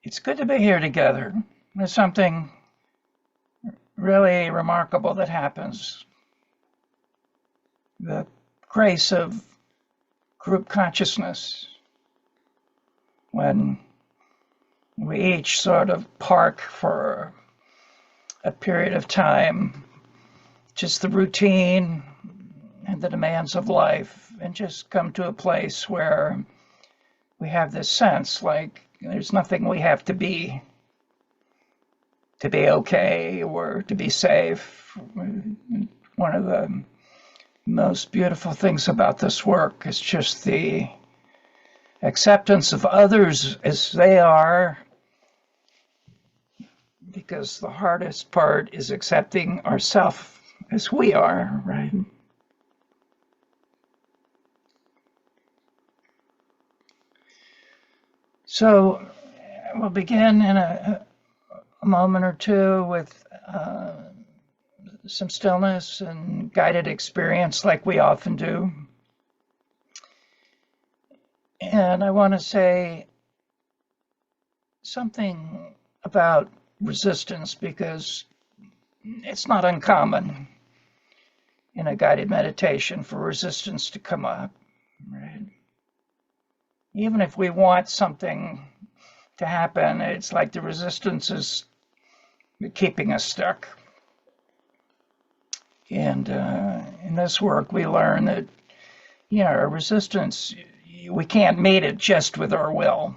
It's good to be here together. There's something really remarkable that happens. The grace of group consciousness when we each sort of park for a period of time, just the routine and the demands of life, and just come to a place where we have this sense like there's nothing we have to be okay or to be safe. One of the most beautiful things about this work is just the acceptance of others as they are, because the hardest part is accepting ourself as we are, right? So we'll begin in a moment or two with some stillness and guided experience like we often do. And I want to say something about resistance because it's not uncommon in a guided meditation for resistance to come up, right? Even if we want something to happen, it's like the resistance is keeping us stuck. And in this work, we learn that, a resistance, we can't meet it just with our will.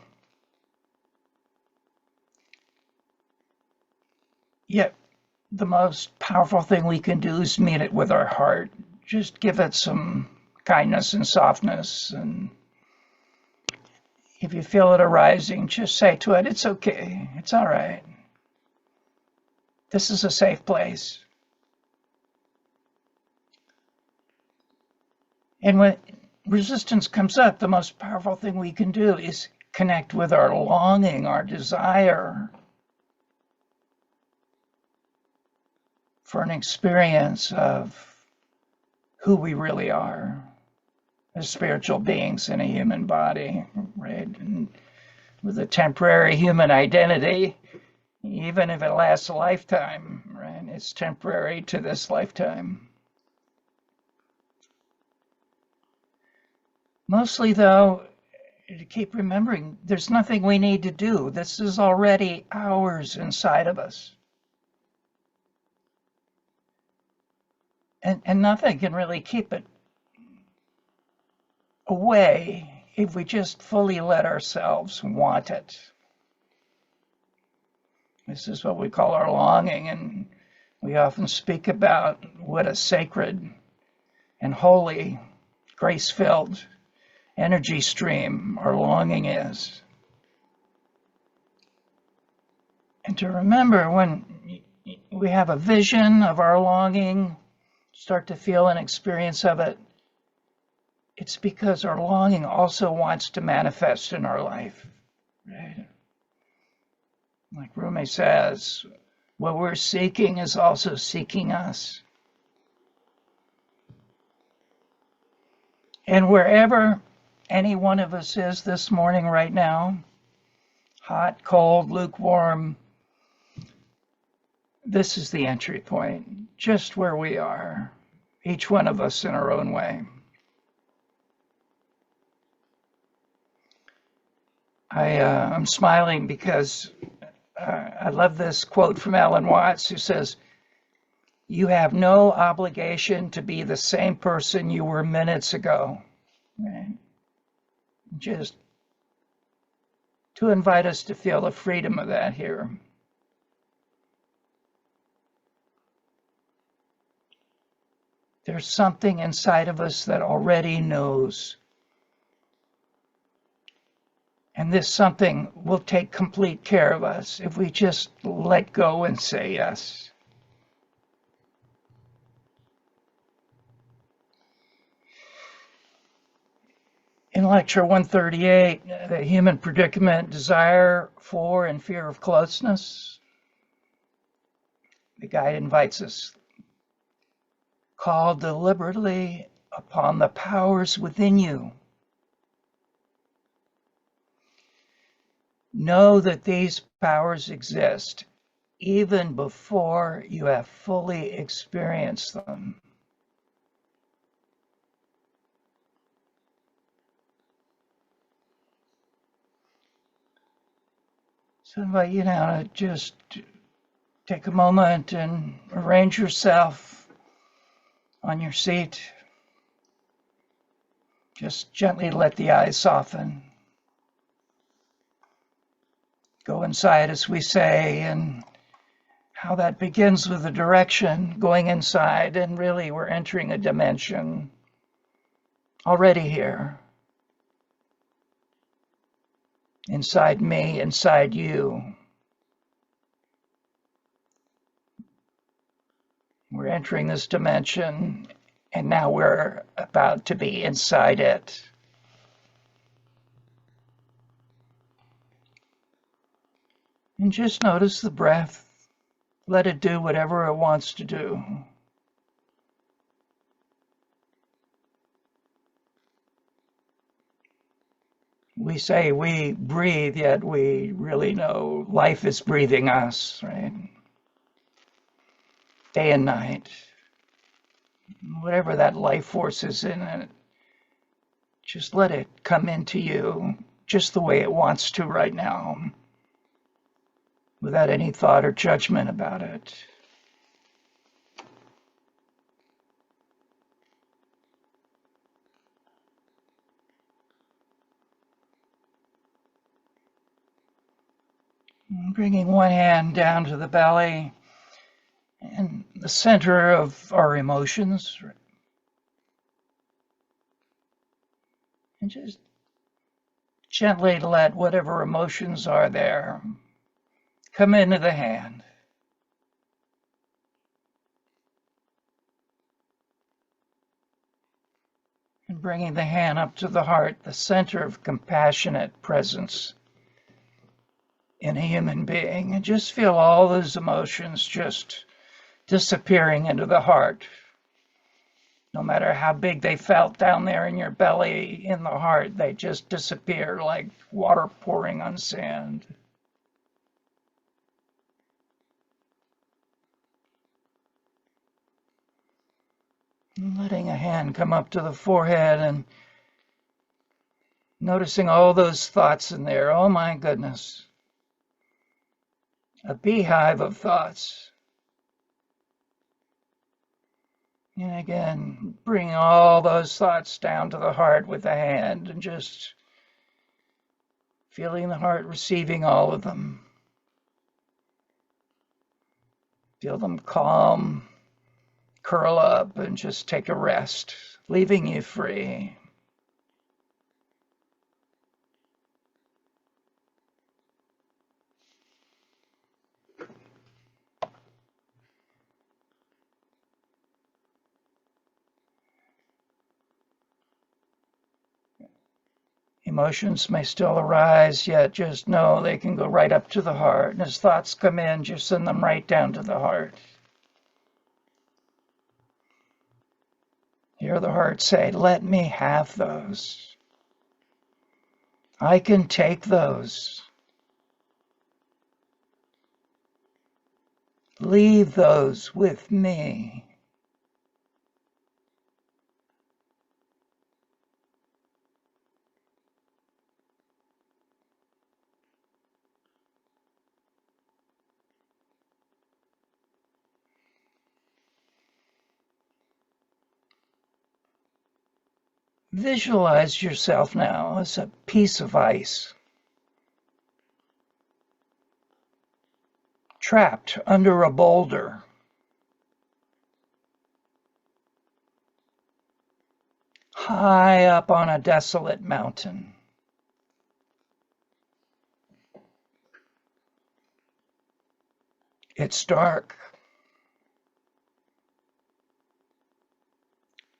Yet, the most powerful thing we can do is meet it with our heart. Just give it some kindness and softness. And if you feel it arising, just say to it, it's okay, it's all right. This is a safe place. And when resistance comes up, the most powerful thing we can do is connect with our longing, our desire for an experience of who we really are as spiritual beings in a human body, right? And with a temporary human identity, even if it lasts a lifetime, right? It's temporary to this lifetime. Mostly, though, to keep remembering, there's nothing we need to do. This is already ours inside of us. And nothing can really keep it away if we just fully let ourselves want it. This is what we call our longing, and we often speak about what a sacred and holy, grace-filled energy stream our longing is. And to remember, when we have a vision of our longing, start to feel an experience of it, it's because our longing also wants to manifest in our life, right? Like Rumi says, what we're seeking is also seeking us. And wherever any one of us is this morning right now, hot, cold, lukewarm, this is the entry point, just where we are, each one of us in our own way. I'm smiling because I love this quote from Alan Watts, who says, "You have no obligation to be the same person you were minutes ago." Right? Just to invite us to feel the freedom of that here. There's something inside of us that already knows. And this something will take complete care of us if we just let go and say yes. In lecture 138, the human predicament, desire for and fear of closeness, the guide invites us, call deliberately upon the powers within you. Know that these powers exist even before you have fully experienced them. So I invite you now to just take a moment and arrange yourself on your seat. Just gently let the eyes soften. Go inside, as we say, and how that begins with a direction, going inside, and really we're entering a dimension already here. Inside me, inside you. We're entering this dimension, and now we're about to be inside it. And just notice the breath. Let it do whatever it wants to do. We say we breathe, yet we really know life is breathing us, right? Day and night. Whatever that life force is in it, just let it come into you just the way it wants to right now, without any thought or judgment about it. Bringing one hand down to the belly and the center of our emotions. And just gently let whatever emotions are there come into the hand. And bringing the hand up to the heart, the center of compassionate presence in a human being. And just feel all those emotions just disappearing into the heart. No matter how big they felt down there in your belly, in the heart, they just disappear like water pouring on sand. And letting a hand come up to the forehead and noticing all those thoughts in there. Oh my goodness. A beehive of thoughts. And again, bring all those thoughts down to the heart with the hand and just feeling the heart receiving all of them. Feel them calm, curl up, and just take a rest, leaving you free. Emotions may still arise, yet just know they can go right up to the heart. And as thoughts come in, just send them right down to the heart. Hear the heart say, let me have those. I can take those. Leave those with me. Visualize yourself now as a piece of ice, trapped under a boulder. High up on a desolate mountain. It's dark,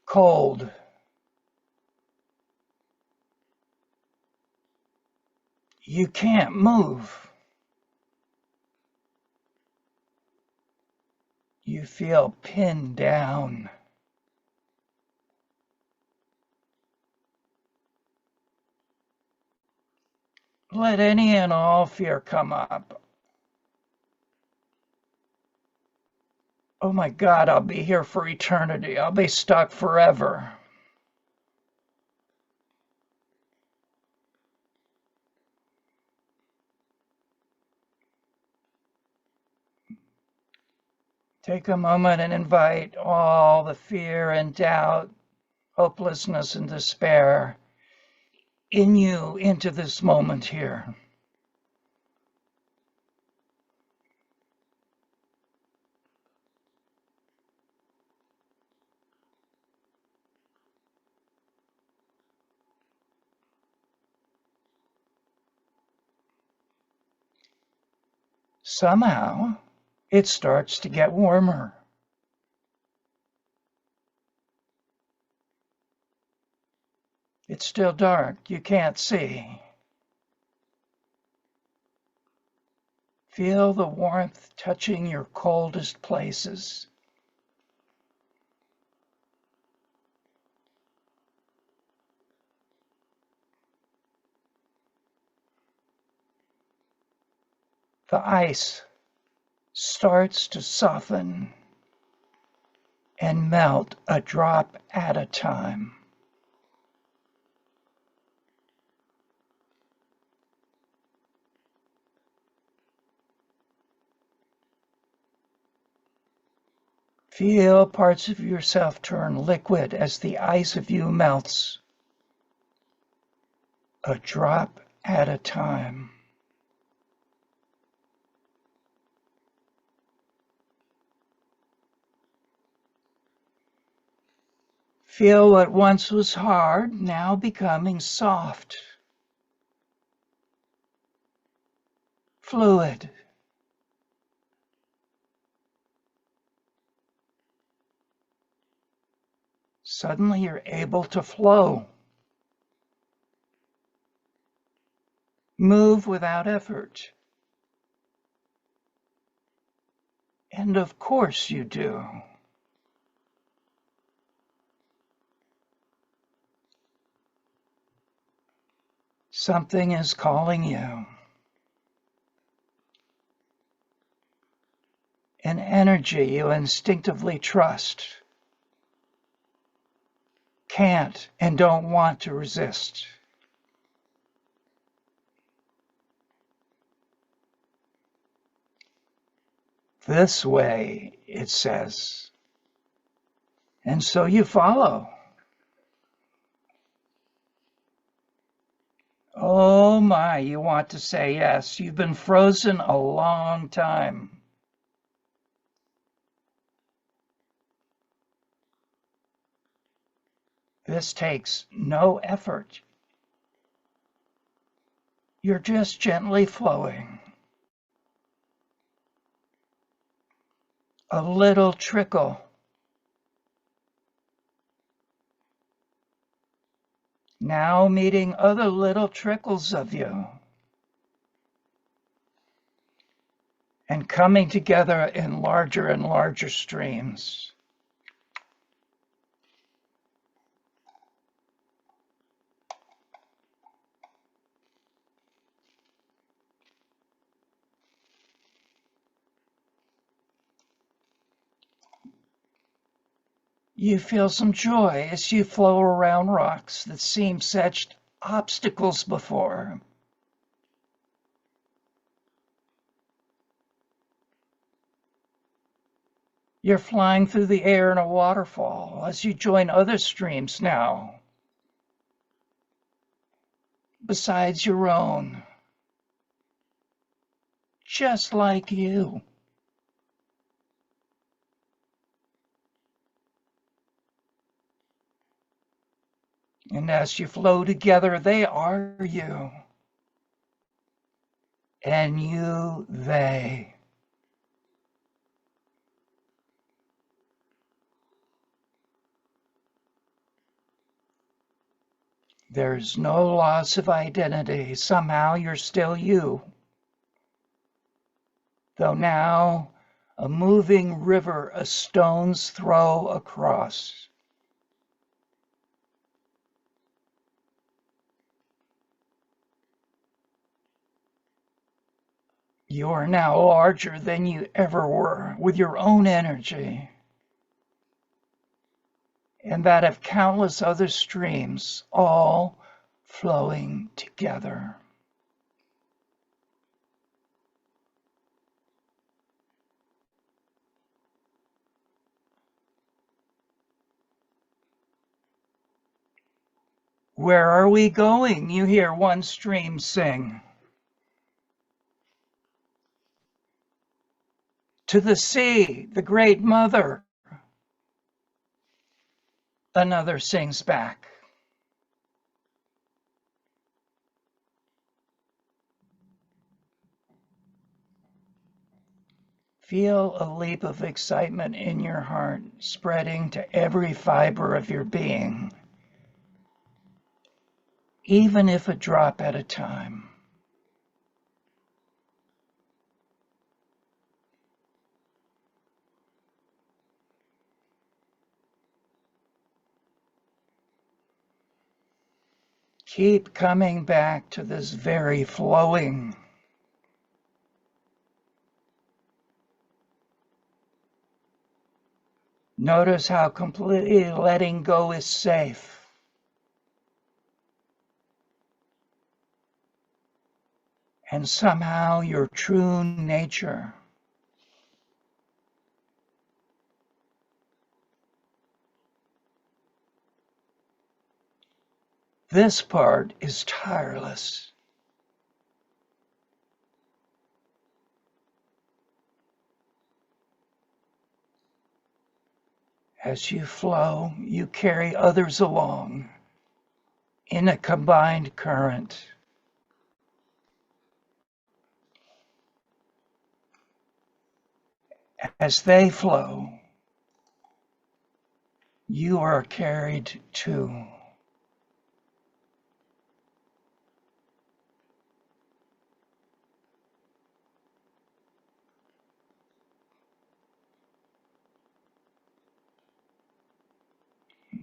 cold. You can't move. You feel pinned down. Let any and all fear come up. Oh my God, I'll be here for eternity. I'll be stuck forever. Take a moment and invite all the fear and doubt, hopelessness and despair in you into this moment here. Somehow, it starts to get warmer. It's still dark. You can't see. Feel the warmth touching your coldest places. The ice starts to soften and melt a drop at a time. Feel parts of yourself turn liquid as the ice of you melts, a drop at a time. Feel what once was hard now becoming soft, fluid. Suddenly you're able to flow, move without effort. And of course you do. Something is calling you. An energy you instinctively trust, can't and don't want to resist. This way, it says. And so you follow. Oh my, you want to say yes. You've been frozen a long time. This takes no effort. You're just gently flowing. A little trickle. Now meeting other little trickles of you. And coming together in larger and larger streams. You feel some joy as you flow around rocks that seemed such obstacles before. You're flying through the air in a waterfall as you join other streams now, besides your own, just like you. And as you flow together, they are you. And you, they. There's no loss of identity. Somehow you're still you. Though now a moving river a stone's throw across. You are now larger than you ever were, with your own energy and that of countless other streams, all flowing together. Where are we going? You hear one stream sing. To the sea, the great mother. Another sings back. Feel a leap of excitement in your heart, spreading to every fiber of your being, even if a drop at a time. Keep coming back to this very flowing. Notice how completely letting go is safe. And somehow your true nature. This part is tireless. As you flow, you carry others along in a combined current. As they flow, you are carried too.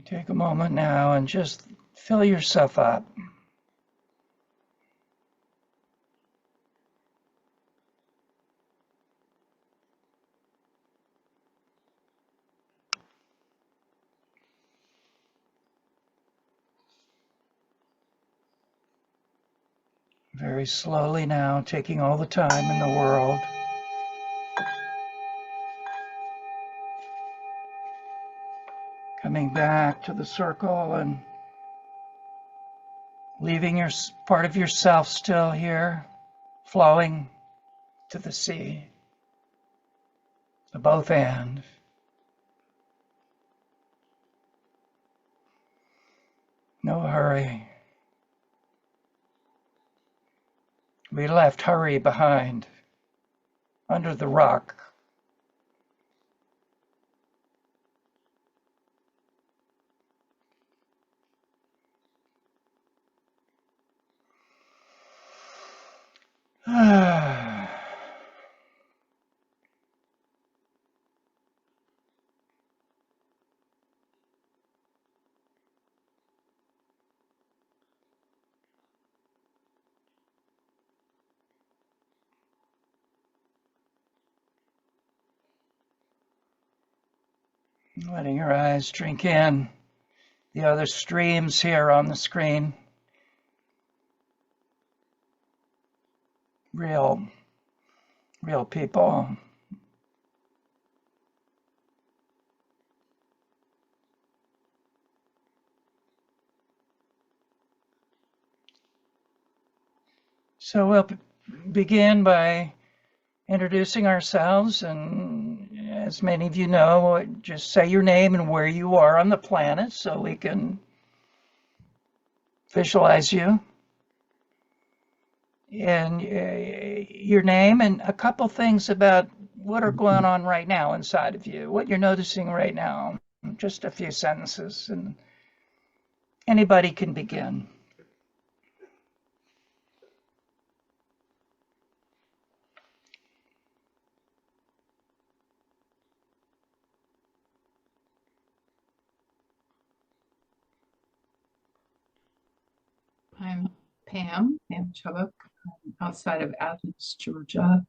Take a moment now and just fill yourself up. Very slowly now, taking all the time in the world. Coming back to the circle and leaving your part of yourself still here, flowing to the sea, the both and. No hurry. We left hurry behind, under the rock. Letting your eyes drink in the other streams here on the screen. Real people. So we'll begin by introducing ourselves, and as many of you know, just say your name and where you are on the planet so we can visualize you. And your name and a couple things about what are going on right now inside of you, what you're noticing right now. Just a few sentences, and anybody can begin. I'm Pam Chubbuck, outside of Athens, Georgia.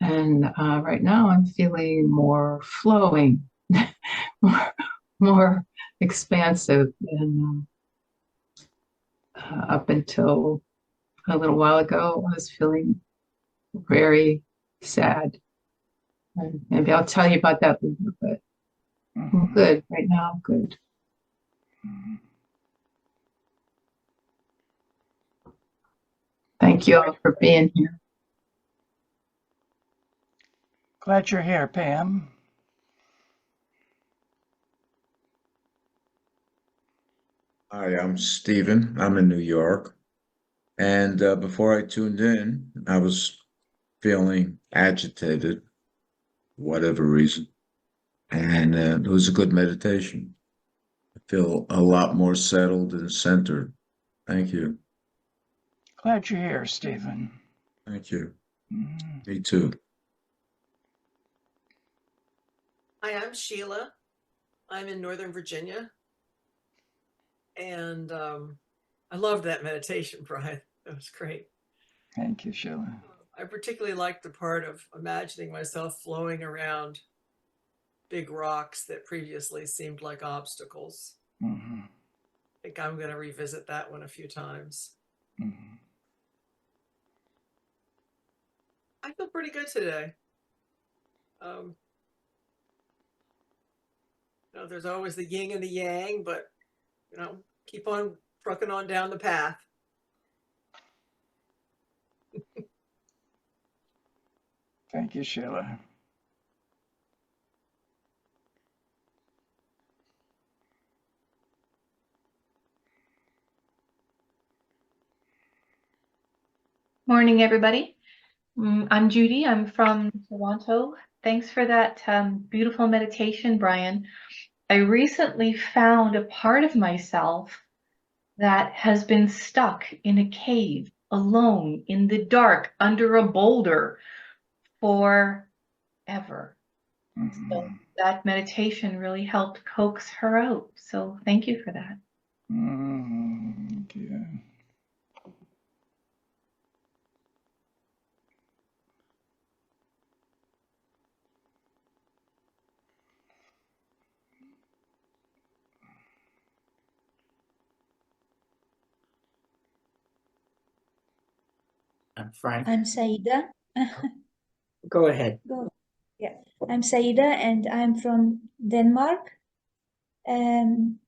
And right now I'm feeling more flowing, more, more expansive. And up until a little while ago, I was feeling very sad. And maybe I'll tell you about that later, but I'm good. Right now, I'm good. Thank you all for being here. Glad you're here, Pam. Hi, I'm Steven. I'm in New York. And before I tuned in, I was feeling agitated, whatever reason. And it was a good meditation. I feel a lot more settled and centered. Thank you. Glad you're here, Stephen. Thank you. Me too. Hi, I'm Sheila. I'm in Northern Virginia. And I loved that meditation, Brian. It was great. Thank you, Sheila. I particularly liked the part of imagining myself flowing around big rocks that previously seemed like obstacles. Mm-hmm. I think I'm going to revisit that one a few times. Mm-hmm. I feel pretty good today. There's always the yin and the yang, but keep on trucking on down the path. Thank you, Sheila. Morning, everybody. I'm Judy. I'm from Toronto. Thanks for that beautiful meditation, Brian. I recently found a part of myself that has been stuck in a cave, alone, in the dark, under a boulder forever. So that meditation really helped coax her out. So thank you for that. Thank you. I'm Frank. I'm Saida. Go ahead. Yeah, I'm Saida, and I'm from Denmark. And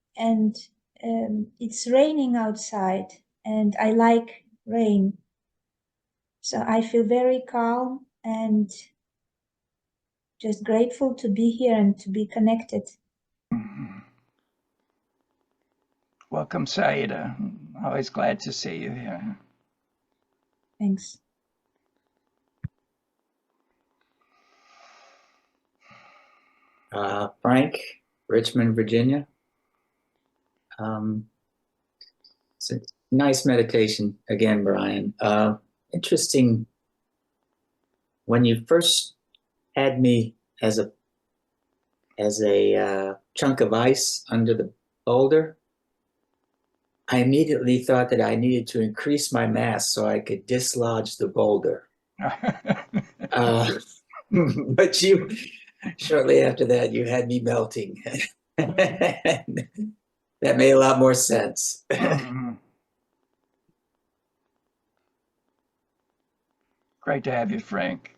it's raining outside, and I like rain. So I feel very calm and just grateful to be here and to be connected. Welcome, Saida. Always glad to see you here. Thanks. Frank, Richmond, Virginia. It's a nice meditation again, Brian. Interesting. When you first had me as a chunk of ice under the boulder, I immediately thought that I needed to increase my mass so I could dislodge the boulder. But you, shortly after that, you had me melting. That made a lot more sense. Great to have you, Frank.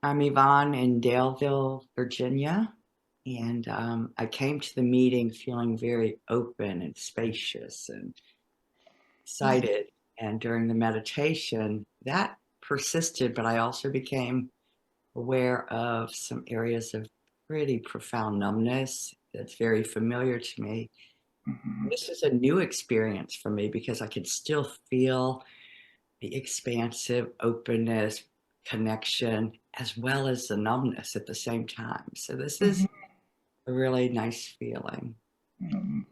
I'm Yvonne in Daleville, Virginia, and I came to the meeting feeling very open and spacious and excited. And during the meditation, that persisted, but I also became aware of some areas of pretty profound numbness that's very familiar to me. This is a new experience for me because I could still feel the expansive openness, connection, as well as the numbness at the same time. So this is a really nice feeling. I'm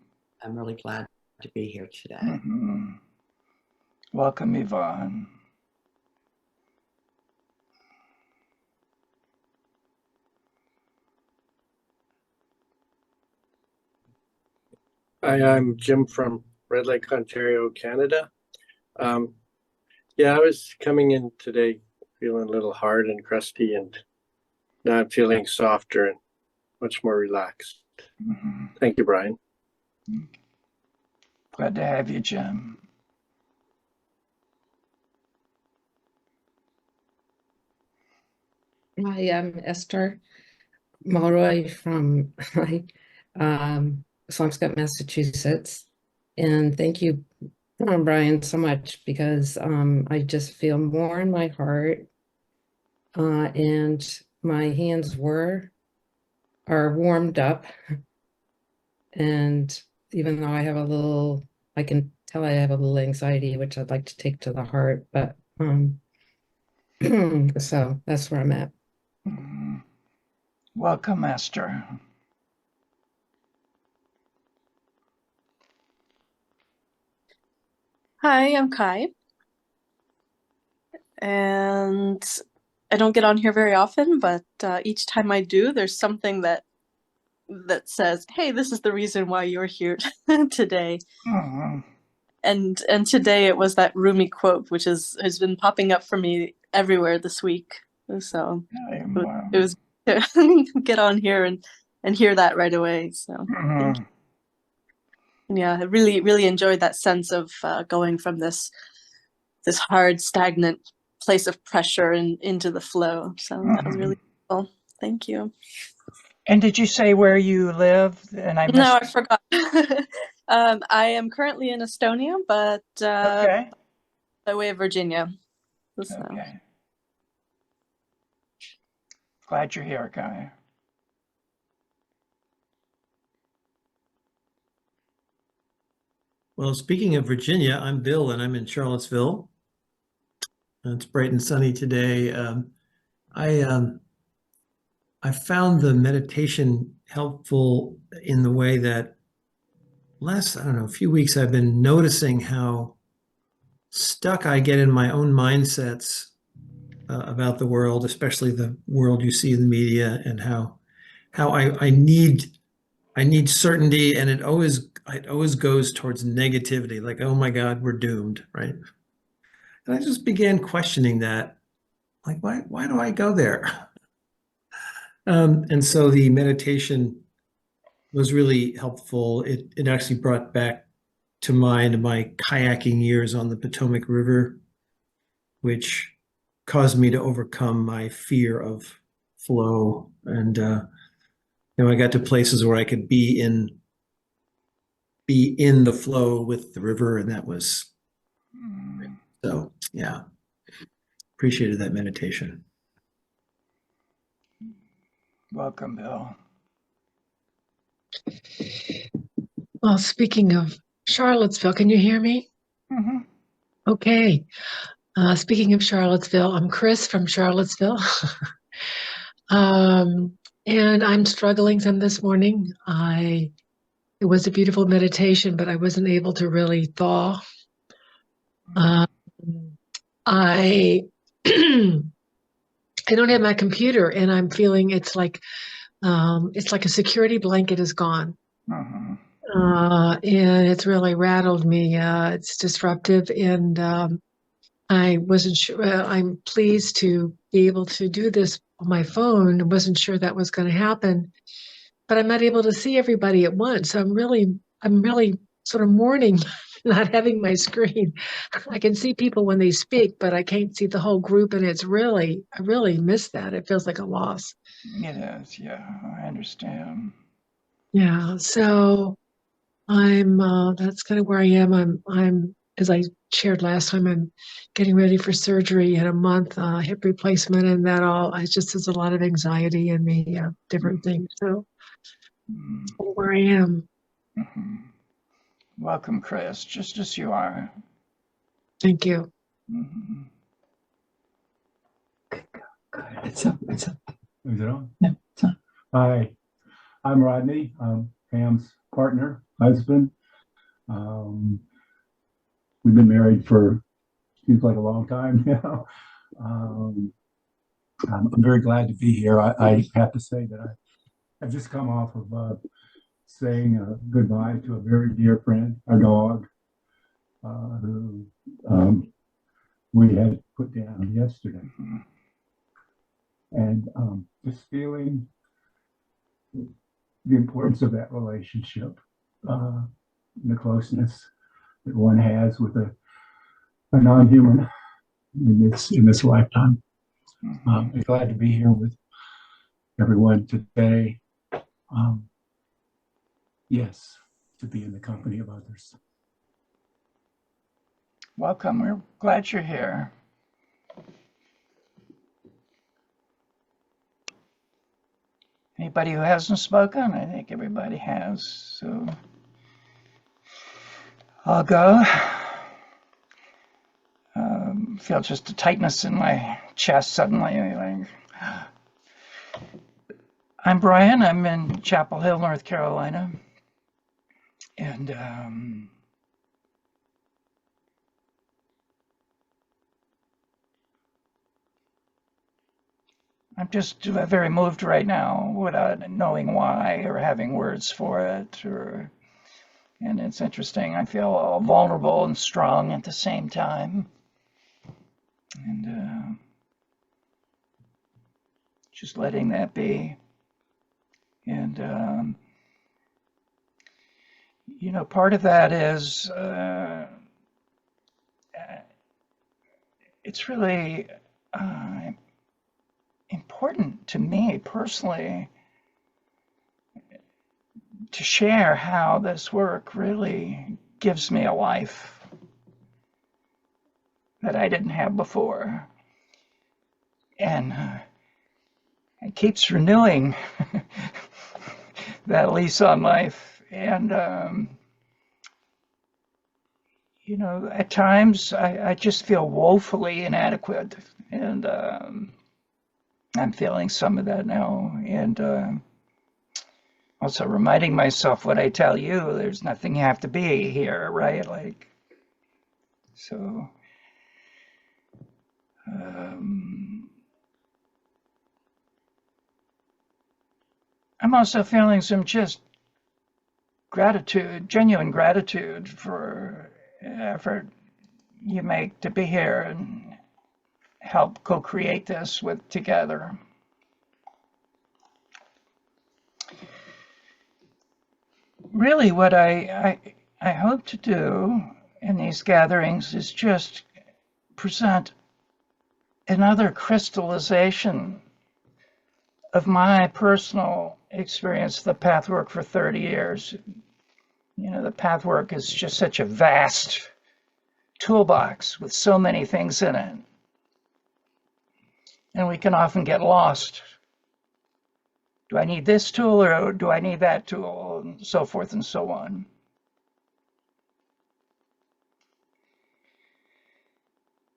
really glad to be here today. Welcome, Yvonne. Hi, I'm Jim from Red Lake, Ontario, Canada. Yeah, I was coming in today feeling a little hard and crusty, and now I'm feeling softer and much more relaxed. Thank you, Brian. Glad to have you, Jim. Hi, I'm Esther Mulroy from Swampscott, Massachusetts. And thank you, Brian, so much, because I just feel more in my heart. And my hands are warmed up. And even though I can tell I have a little anxiety, which I'd like to take to the heart, but so that's where I'm at. Welcome, Esther. Hi, I'm Kai. And I don't get on here very often, but each time I do, there's something that says, hey, this is the reason why you're here today. And today it was that Rumi quote, which has been popping up for me everywhere this week. So it was to get on here and hear that right away. So thank you. Yeah, I really enjoyed that sense of going from this hard, stagnant place of pressure and into the flow. So that was really cool. Thank you. And did you say where you live? And I missed. No, I forgot. I am currently in Estonia, but by way of Virginia. So. Okay. Glad you're here, Kai. Well, speaking of Virginia, I'm Bill, and I'm in Charlottesville. It's bright and sunny today. I found the meditation helpful in the way that a few weeks, I've been noticing how stuck I get in my own mindsets about the world, especially the world you see in the media, and how I need certainty, and it always goes towards negativity, like, oh my God, we're doomed, right? And I just began questioning that, like, why do I go there? And so the meditation was really helpful. It actually brought back to mind my kayaking years on the Potomac River, which caused me to overcome my fear of flow. And I got to places where I could be in the flow with the river, and that was so, yeah, appreciated that meditation. Welcome, Bill. Well, speaking of Charlottesville, can you hear me? Mm-hmm. Okay. Speaking of Charlottesville, I'm Chris from Charlottesville. And I'm struggling some this morning. It was a beautiful meditation, but I wasn't able to really thaw. I don't have my computer, and I'm feeling it's like a security blanket is gone. And it's really rattled me. It's disruptive, and I wasn't sure. I'm pleased to be able to do this on my phone. I wasn't sure that was going to happen, but I'm not able to see everybody at once. So I'm really sort of mourning not having my screen. I can see people when they speak, but I can't see the whole group, and I really miss that. It feels like a loss. It is, yeah, I understand. Yeah, so that's kind of where I am. I'm as I shared last time, I'm getting ready for surgery in a month, hip replacement, and that all. I just there's a lot of anxiety in me, different things. So where I am. Welcome, Chris, just as you are. Thank you. It's up. Is it on? Yeah, it's on. Hi, I'm Rodney. I'm Pam's partner, husband. We've been married for seems like a long time now. I'm very glad to be here. I have to say that I've just come off of saying goodbye to a very dear friend, our dog, who we had put down yesterday. And just feeling the importance of that relationship, the closeness that one has with a non-human in this lifetime. I'm glad to be here with everyone today. Yes, to be in the company of others. Welcome. We're glad you're here. Anybody who hasn't spoken? I think everybody has. So I'll go. Feel just a tightness in my chest suddenly. I'm Brian. I'm in Chapel Hill, North Carolina. And I'm just very moved right now without knowing why or having words for it. And it's interesting. I feel all vulnerable and strong at the same time. And just letting that be. And, you know, part of that is it's really important to me personally to share how this work really gives me a life that I didn't have before. And it keeps renewing that lease on life. And, you know, at times I just feel woefully inadequate. And I'm feeling some of that now. And also reminding myself what I tell you, there's nothing you have to be here, right? Like, so. I'm also feeling some just gratitude, genuine gratitude for the effort you make to be here and help co-create this together. Really what I hope to do in these gatherings is just present another crystallization of my personal experience, the pathwork for 30 years. You know, the pathwork is just such a vast toolbox with so many things in it. And we can often get lost. Do I need this tool or do I need that tool? And so forth and so on.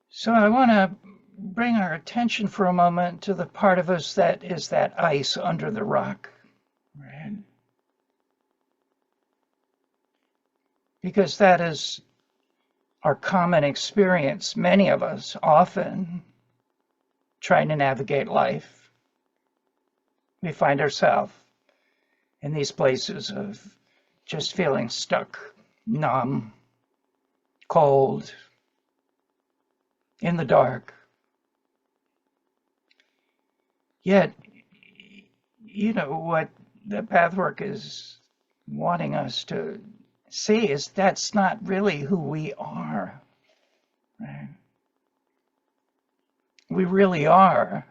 So I want to bring our attention for a moment to the part of us that is that ice under the rock, right? Because that is our common experience, many of us often trying to navigate life. We find ourselves in these places of just feeling stuck, numb, cold, in the dark. Yet, you know, what the pathwork is wanting us to see is that's not really who we are. Right? We really are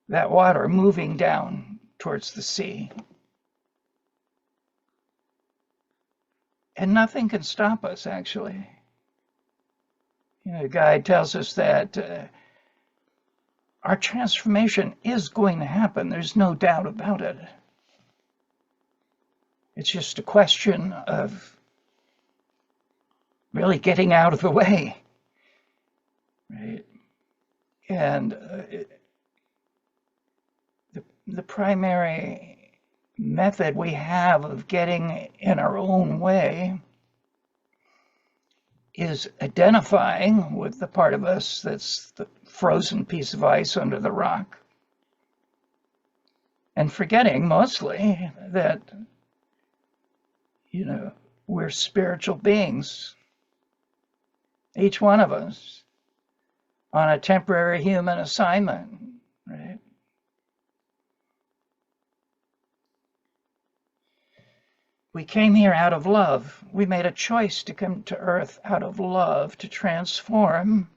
that water moving down towards the sea. And nothing can stop us, actually. You know, the guide tells us that our transformation is going to happen. There's no doubt about it. It's just a question of really getting out of the way, right? And the primary method we have of getting in our own way is identifying with the part of us that's the frozen piece of ice under the rock, and forgetting mostly that, you know, we're spiritual beings each one of us, on a temporary human assignment, right? We came here out of love. We made a choice to come to Earth out of love, to transform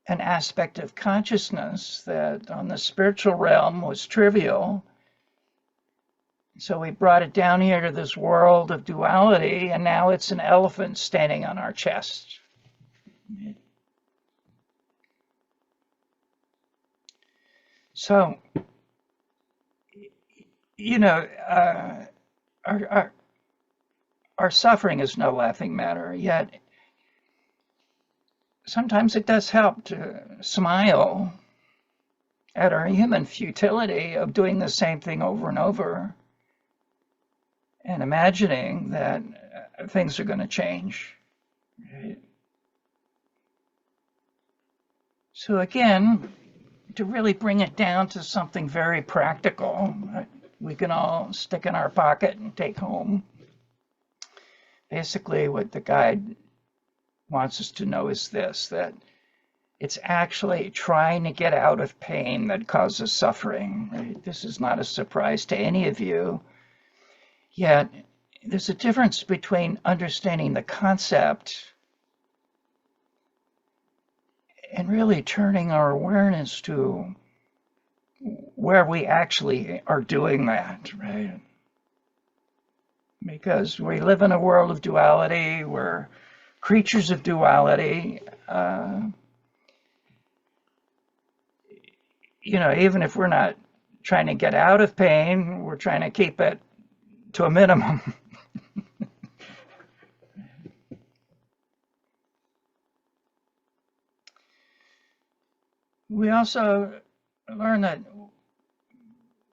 an aspect of consciousness that on the spiritual realm was trivial. So we brought it down here to this world of duality, and now it's an elephant standing on our chest. So, you know, our suffering is no laughing matter, yet sometimes it does help to smile at our human futility of doing the same thing over and over and imagining that things are going to change. Right? So again, to really bring it down to something very practical, we can all stick in our pocket and take home. Basically, what the guide wants us to know is this, that it's actually trying to get out of pain that causes suffering. Right? This is not a surprise to any of you. Yet, there's a difference between understanding the concept and really turning our awareness to where we actually are doing that, right? Because we live in a world of duality, we're creatures of duality. You know, even if we're not trying to get out of pain, we're trying to keep it to a minimum. We also learn that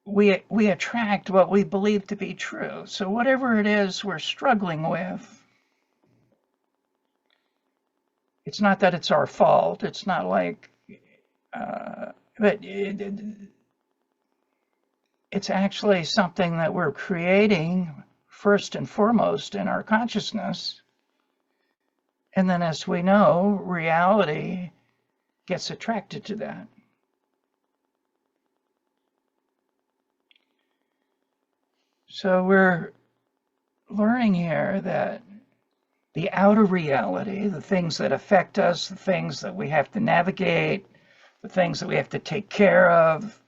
we attract what we believe to be true. So whatever it is we're struggling with, it's not that it's our fault. It's not like, but it's actually something that we're creating first and foremost in our consciousness. And then, as we know, reality gets attracted to that. So we're learning here that the outer reality, the things that affect us, the things that we have to navigate, the things that we have to take care of,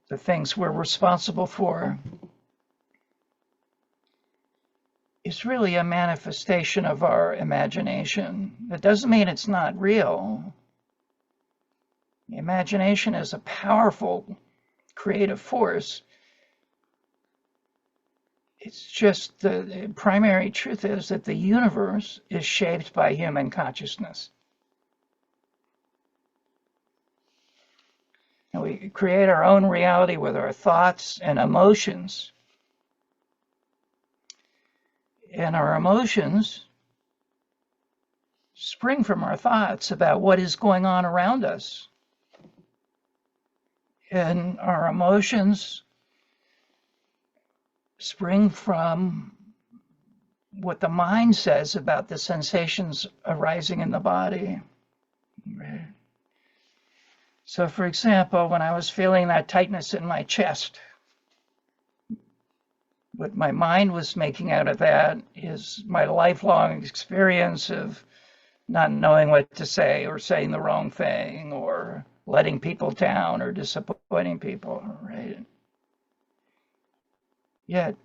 the things we're responsible for, is really a manifestation of our imagination. That doesn't mean it's not real. The imagination is a powerful creative force. It's just the primary truth is that the universe is shaped by human consciousness. And we create our own reality with our thoughts and emotions. And our emotions spring from our thoughts about what is going on around us. And our emotions spring from what the mind says about the sensations arising in the body. Right? So, for example, when I was feeling that tightness in my chest, what my mind was making out of that is my lifelong experience of not knowing what to say or saying the wrong thing or letting people down or disappointing people, right? Yet,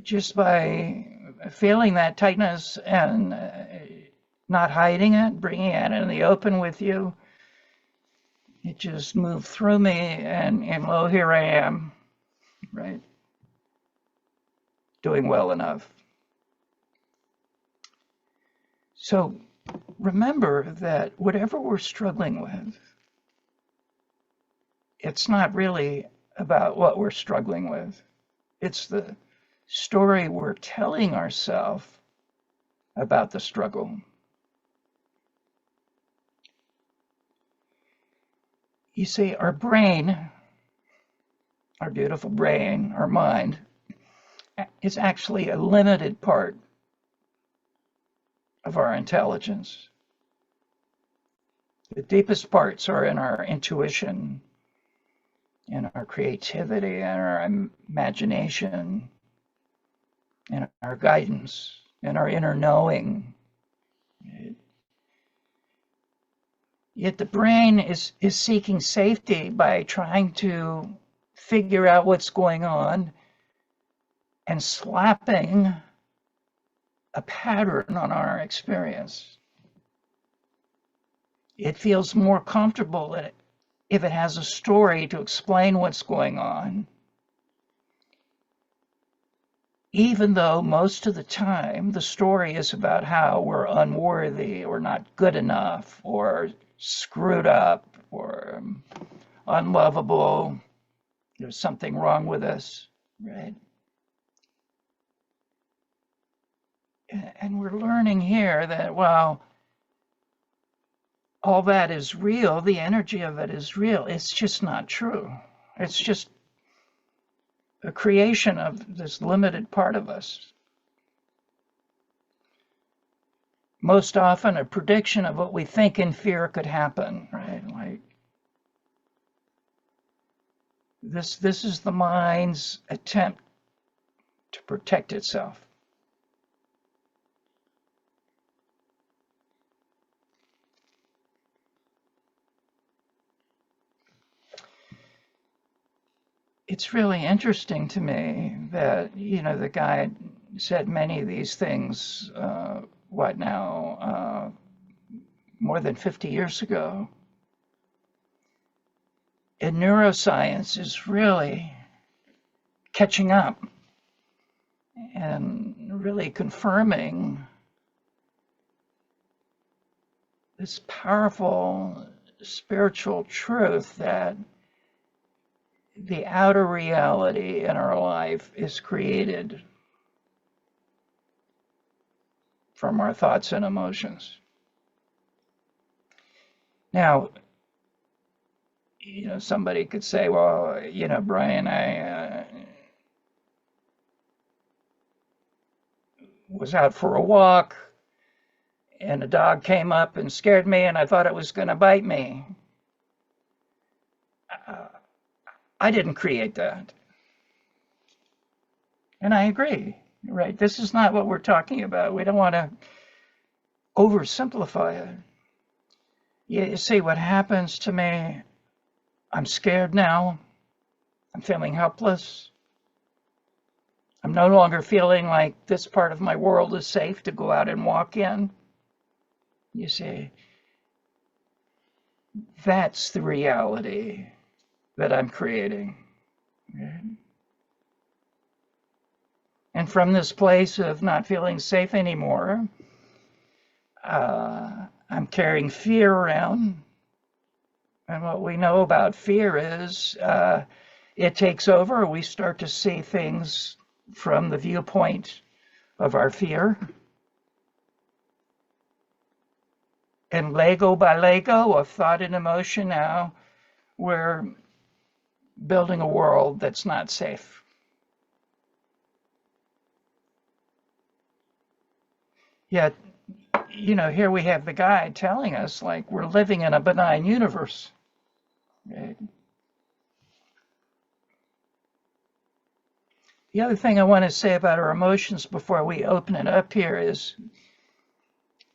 just by feeling that tightness and not hiding it, bringing it in the open with you, it just moved through me, and lo, here I am, right? Doing well enough. So remember that whatever we're struggling with, it's not really about what we're struggling with. It's the story we're telling ourselves about the struggle. You see, our brain, our beautiful brain, our mind, is actually a limited part of our intelligence. The deepest parts are in our intuition, in our creativity, and our imagination, and our guidance, and our inner knowing. Yet the brain is seeking safety by trying to figure out what's going on and slapping a pattern on our experience. It feels more comfortable if it has a story to explain what's going on, even though most of the time the story is about how we're unworthy or not good enough or screwed up or unlovable. There's something wrong with us, right? And we're learning here that while all that is real, the energy of it is real, it's just not true. It's just a creation of this limited part of us. Most often a prediction of what we think in fear could happen, right? Like this is the mind's attempt to protect itself. It's really interesting to me that, you know, the guy said many of these things, more than 50 years ago. And neuroscience is really catching up and really confirming this powerful spiritual truth that the outer reality in our life is created from our thoughts and emotions. Now, you know, somebody could say, well, you know, Brian, I was out for a walk and a dog came up and scared me and I thought it was going to bite me. I didn't create that. And I agree, right? This is not what we're talking about. We don't want to oversimplify it. You see what happens to me. I'm scared now. I'm feeling helpless. I'm no longer feeling like this part of my world is safe to go out and walk in. You see, that's the reality that I'm creating. Right? And from this place of not feeling safe anymore, I'm carrying fear around. And what we know about fear is it takes over. We start to see things from the viewpoint of our fear. And Lego by Lego of thought and emotion, now we're building a world that's not safe. Yet, you know, here we have the guy telling us like we're living in a benign universe. Right? The other thing I want to say about our emotions before we open it up here is,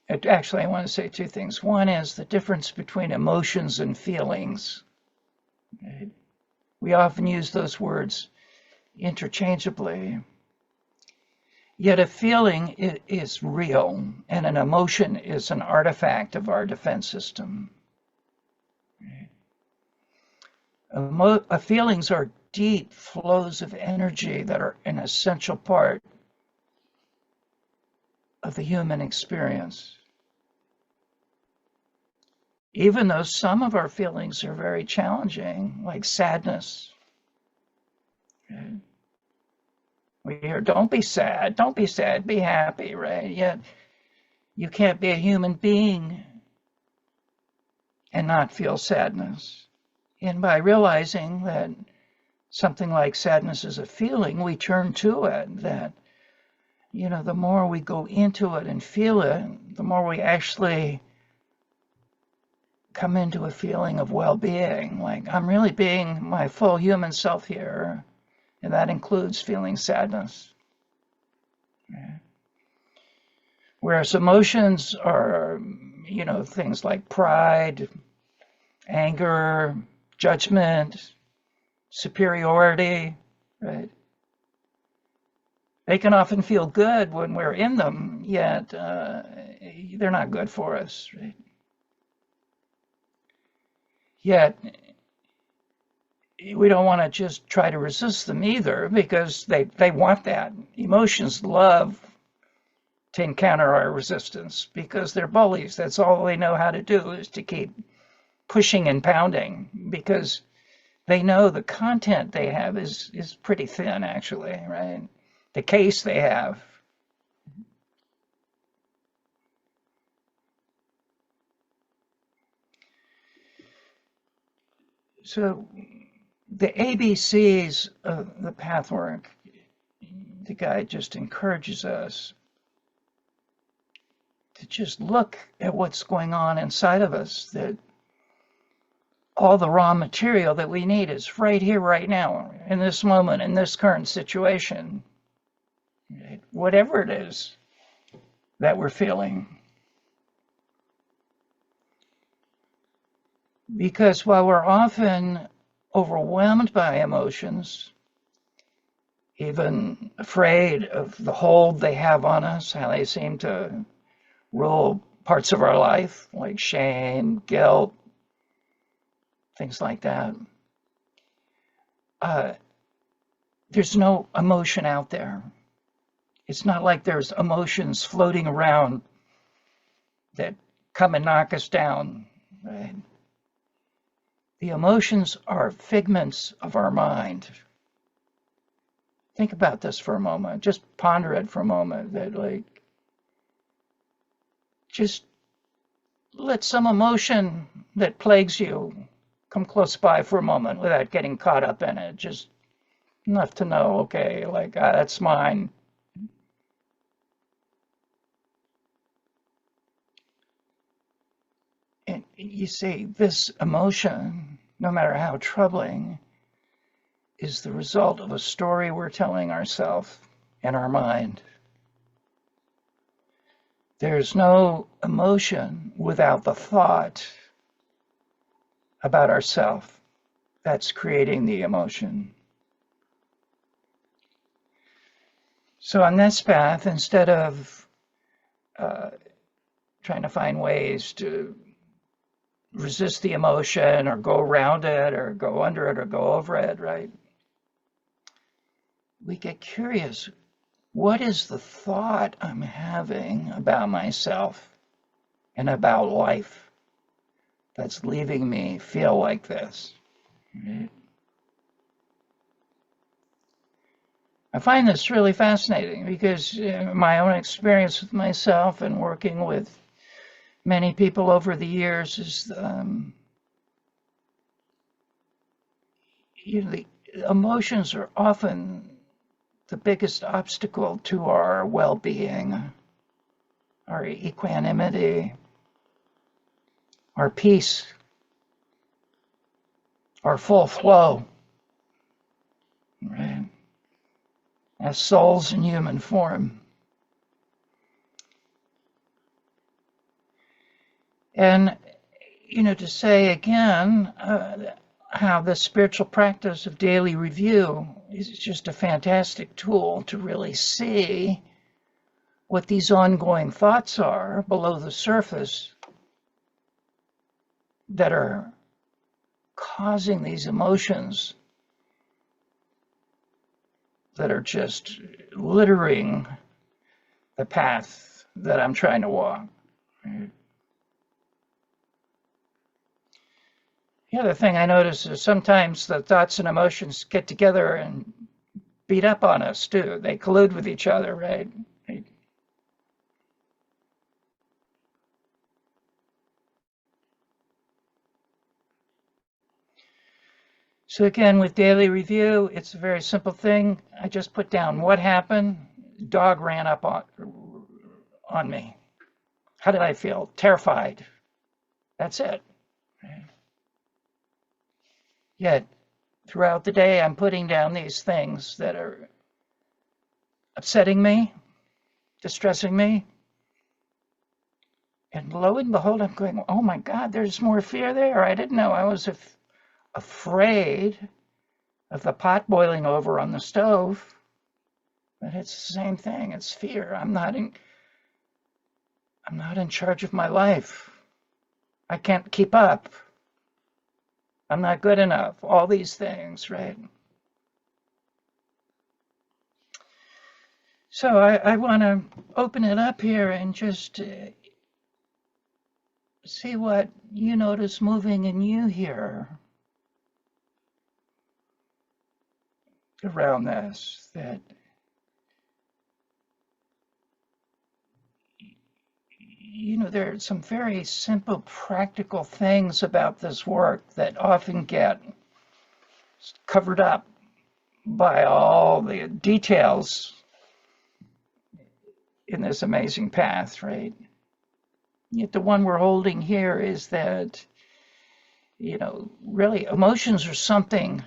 actually I want to say two things. One is the difference between emotions and feelings. Right? We often use those words interchangeably. Yet a feeling is real, and an emotion is an artifact of our defense system. Feelings are deep flows of energy that are an essential part of the human experience. Even though some of our feelings are very challenging, like sadness. Okay? We hear, don't be sad, be happy, right? Yet you can't be a human being and not feel sadness. And by realizing that something like sadness is a feeling, we turn to it, that the more we go into it and feel it, the more we actually come into a feeling of well-being, like I'm really being my full human self here, and that includes feeling sadness. Whereas emotions are, things like pride, anger, judgment, superiority, right? They can often feel good when we're in them, yet they're not good for us, right? Yet we don't want to just try to resist them either, because they want that. Emotions love to encounter our resistance because they're bullies. That's all they know how to do, is to keep pushing and pounding, because they know the content they have is pretty thin, actually, right? The case they have. So the ABCs of the pathwork, the guide just encourages us to just look at what's going on inside of us, that all the raw material that we need is right here, right now, in this moment, in this current situation, whatever it is that we're feeling. Because while we're often overwhelmed by emotions, even afraid of the hold they have on us, how they seem to rule parts of our life, like shame, guilt, things like that, there's no emotion out there. It's not like there's emotions floating around that come and knock us down, right? The emotions are figments of our mind. Think about this for a moment. Just ponder it for a moment. That, like, just let some emotion that plagues you come close by for a moment without getting caught up in it. Just enough to know, okay, like, that's mine. And you see, this emotion, no matter how troubling, is the result of a story we're telling ourselves in our mind. There's no emotion without the thought about ourself that's creating the emotion. So on this path, instead of trying to find ways to resist the emotion or go around it or go under it or go over it, right? We get curious. What is the thought I'm having about myself and about life that's leaving me feel like this? Right? I find this really fascinating because my own experience with myself and working with many people over the years is the emotions are often the biggest obstacle to our well-being, our equanimity, our peace, our full flow, right? As souls in human form. And, to say again, how the spiritual practice of daily review is just a fantastic tool to really see what these ongoing thoughts are below the surface that are causing these emotions that are just littering the path that I'm trying to walk. Right? The other thing I notice is sometimes the thoughts and emotions get together and beat up on us too. They collude with each other, right? So again, with daily review, it's a very simple thing. I just put down what happened. dog ran up on me. How did I feel? Terrified. That's it. Yet, throughout the day, I'm putting down these things that are upsetting me, distressing me. And lo and behold, I'm going, oh my God, there's more fear there. I didn't know I was afraid of the pot boiling over on the stove. But it's the same thing. It's fear. I'm not in charge of my life. I can't keep up. I'm not good enough. All these things, right? So I want to open it up here and just see what you notice moving in you here around this, that there are some very simple, practical things about this work that often get covered up by all the details in this amazing path, right? Yet the one we're holding here is that, really emotions are something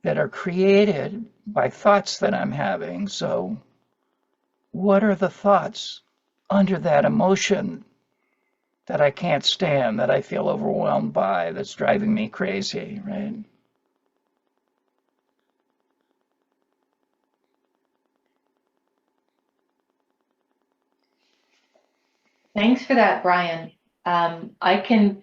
that are created by thoughts that I'm having. So what are the thoughts under that emotion that I can't stand, that I feel overwhelmed by, that's driving me crazy, right? Thanks for that, Brian. I can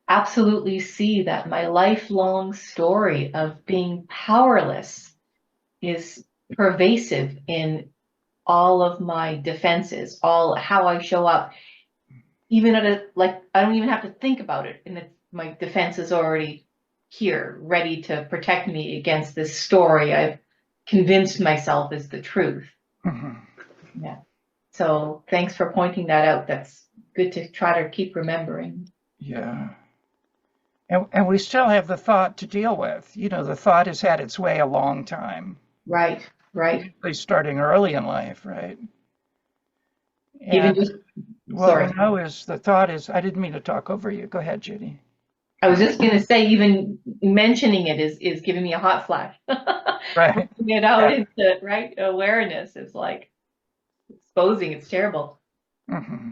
absolutely see that my lifelong story of being powerless is pervasive in all of my defenses, all how I show up, even I don't even have to think about it, and my defense is already here, ready to protect me against this story I've convinced myself is the truth. Mm-hmm. Yeah. So thanks for pointing that out. That's good to try to keep remembering. Yeah. And we still have the thought to deal with. The thought has had its way a long time. Right. Usually starting early in life, right? Even just, what we know is the thought is, I didn't mean to talk over you. Go ahead, Judy. I was just going to say, even mentioning it is giving me a hot flash. Right. Get out into, right, awareness is like exposing. It's terrible. Mm-hmm.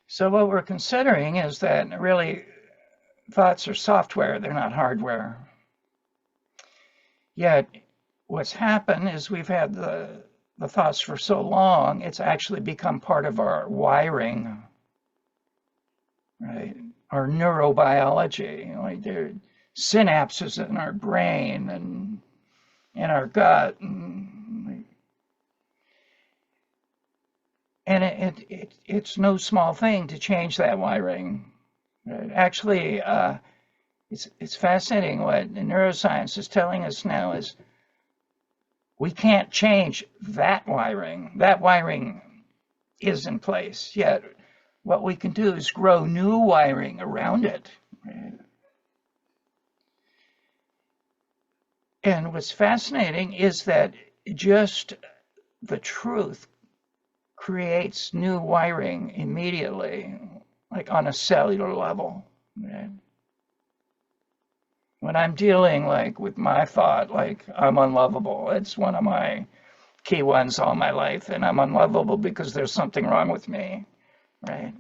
So what we're considering is that really thoughts are software, they're not hardware. Yet what's happened is we've had the thoughts for so long, it's actually become part of our wiring, right? Our neurobiology, like there are synapses in our brain and in our gut, and it's no small thing to change that wiring. Right? Actually, it's fascinating what neuroscience is telling us now is we can't change that wiring. That wiring is in place, yet what we can do is grow new wiring around it. Right? And what's fascinating is that just the truth creates new wiring immediately, like on a cellular level. Right? When I'm dealing with my thought, I'm unlovable, it's one of my key ones all my life, and I'm unlovable because there's something wrong with me, right?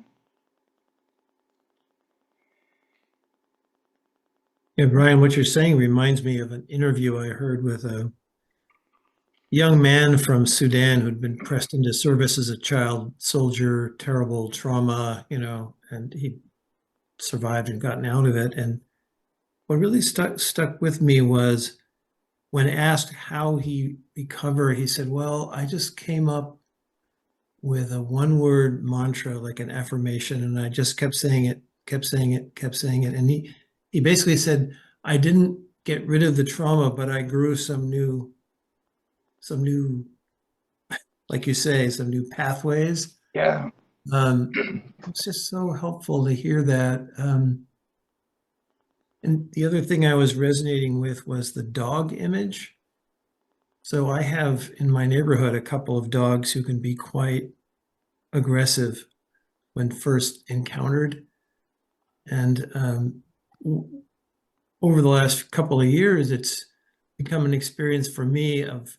Yeah, Brian, what you're saying reminds me of an interview I heard with a young man from Sudan who'd been pressed into service as a child soldier, terrible trauma, and he survived and gotten out of it. And what really stuck with me was when asked how he recovered, he said, well, I just came up with a one-word mantra, like an affirmation, and I just kept saying it. And he basically said, I didn't get rid of the trauma, but I grew some new, like you say, some new pathways. Yeah. It's just so helpful to hear that. And the other thing I was resonating with was the dog image. So I have in my neighborhood a couple of dogs who can be quite aggressive when first encountered. And over the last couple of years, it's become an experience for me of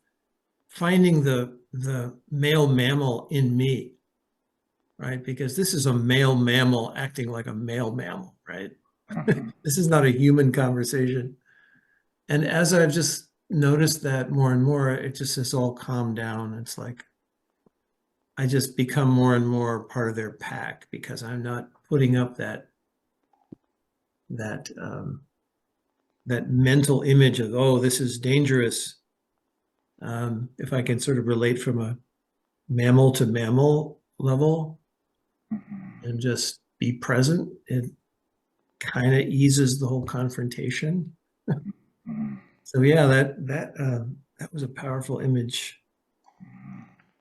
finding the male mammal in me, right? Because this is a male mammal acting like a male mammal, right? This is not a human conversation. And as I've just noticed that more and more, it just has all calmed down. It's like I just become more and more part of their pack because I'm not putting up that mental image of, oh, this is dangerous. If I can sort of relate from a mammal to mammal level and just be present, it kind of eases the whole confrontation. So yeah, that was a powerful image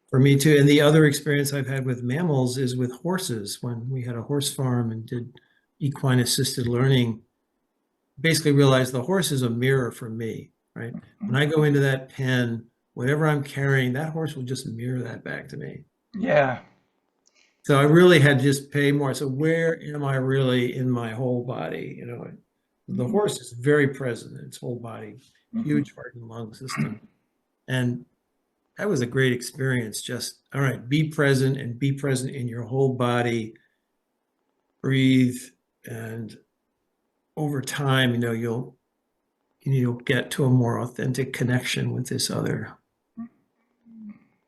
for me too. And the other experience I've had with mammals is with horses. When we had a horse farm and did equine assisted learning, basically realized the horse is a mirror for me, right? When I go into that pen, whatever I'm carrying, that horse will just mirror that back to me. Yeah. So I really had to just pay more. So where am I really in my whole body? You know, the horse is very present in its whole body, huge heart and lung system. And that was a great experience. Just, all right, be present and be present in your whole body. Breathe. And over time, you know, you'll get to a more authentic connection with this other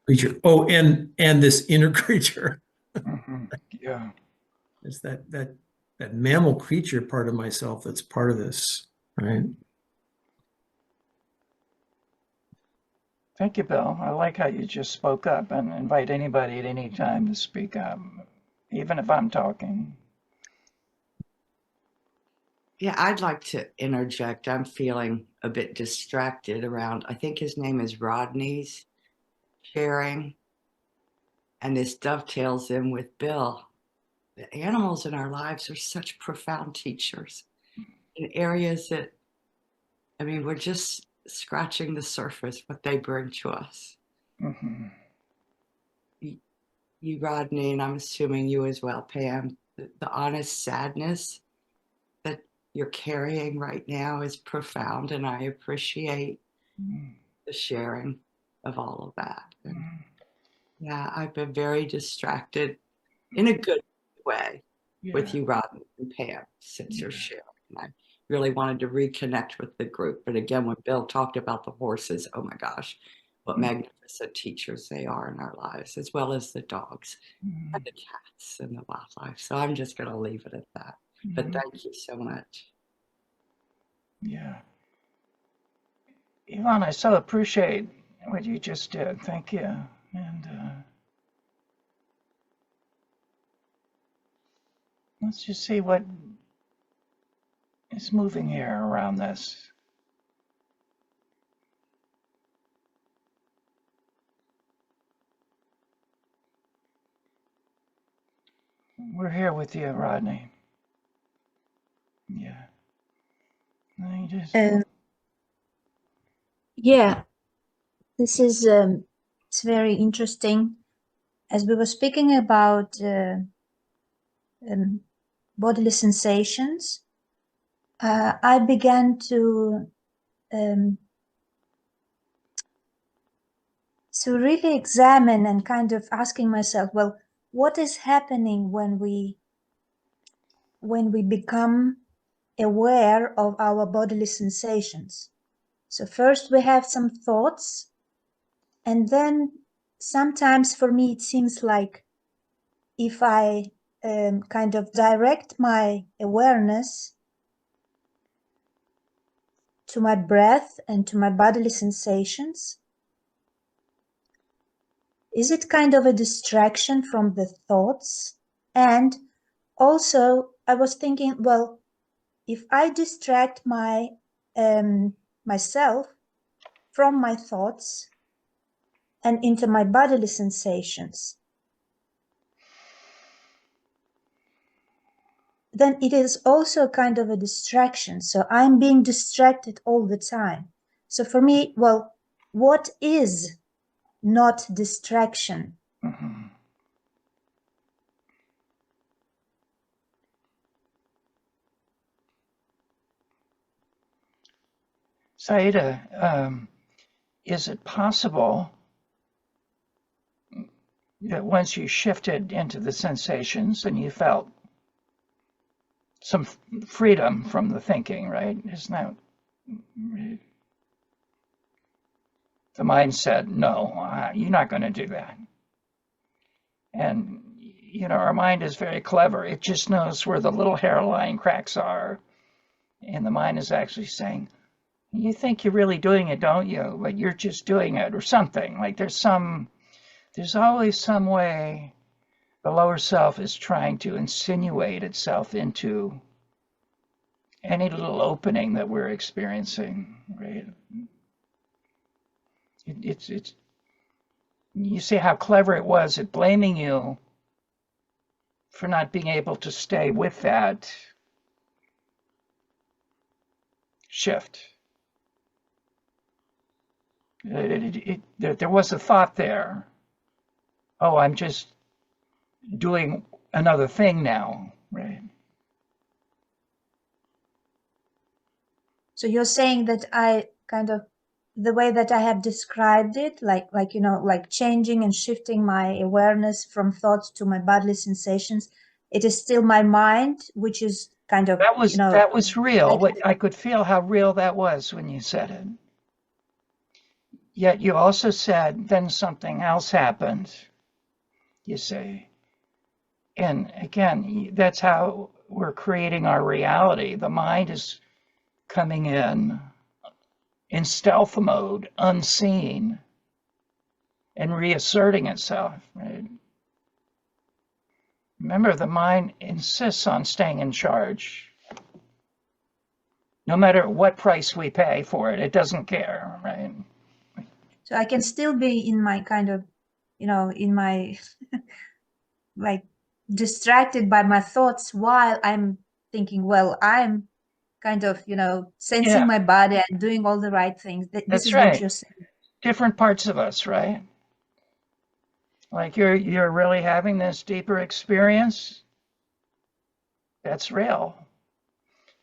creature. Oh, and this inner creature. Yeah. It's that mammal creature part of myself that's part of this, right? Thank you, Bill. I like how you just spoke up and invite anybody at any time to speak up, even if I'm talking. Yeah, I'd like to interject. I'm feeling a bit distracted around, I think his name is Rodney's sharing, and this dovetails in with Bill. The animals in our lives are such profound teachers in areas that, I mean, we're just scratching the surface, what they bring to us. You, Rodney, and I'm assuming you as well, Pam, the honest sadness that you're carrying right now is profound, and I appreciate the sharing of all of that. And yeah, I've been very distracted in a good way with you, Rodney and Pam, since you're sharing. And I really wanted to reconnect with the group. But again, when Bill talked about the horses, oh my gosh, what magnificent teachers they are in our lives, as well as the dogs and the cats and the wildlife. So I'm just going to leave it at that. But thank you so much. Yeah. Yvonne, I so appreciate what you just did. Thank you. And let's just see what is moving here around this. We're here with you, Rodney. Yeah. Yeah, this is it's very interesting. As we were speaking about bodily sensations, I began to really examine and kind of asking myself, well, what is happening when we become aware of our bodily sensations? So first we have some thoughts, and then sometimes for me it seems like if I kind of direct my awareness to my breath and to my bodily sensations, is it kind of a distraction from the thoughts? And also I was thinking, well, if I distract my myself from my thoughts and into my bodily sensations, then it is also kind of a distraction. So I'm being distracted all the time. So for me, well, what is not distraction? Mm-hmm. Saida, is it possible that once you shifted into the sensations and you felt some freedom from the thinking, right? Isn't that the mind said, no, you're not going to do that. And, you know, our mind is very clever. It just knows where the little hairline cracks are. And the mind is actually saying, you think you're really doing it, don't you? But you're just doing it, or something. Like there's always some way the lower self is trying to insinuate itself into any little opening that we're experiencing, right? It's you see how clever it was at blaming you for not being able to stay with that shift. There was a thought there. Oh, I'm just doing another thing now, right? So you're saying that I kind of, the way that I have described it, like you know, like changing and shifting my awareness from thoughts to my bodily sensations, it is still my mind, which is kind of, that was real. like, I could feel how real that was when you said it. Yet you also said, then something else happened, you say. And again, that's how we're creating our reality. The mind is coming in stealth mode, unseen, and reasserting itself, right? Remember, the mind insists on staying in charge. No matter what price we pay for it, it doesn't care, right? so I can still be in my kind of, you know, in my like distracted by my thoughts while I'm thinking, well, I'm kind of, you know, sensing my body and doing all the right things. This That's is right. what you're saying. Different parts of us, right? Like you're really having this deeper experience. That's real.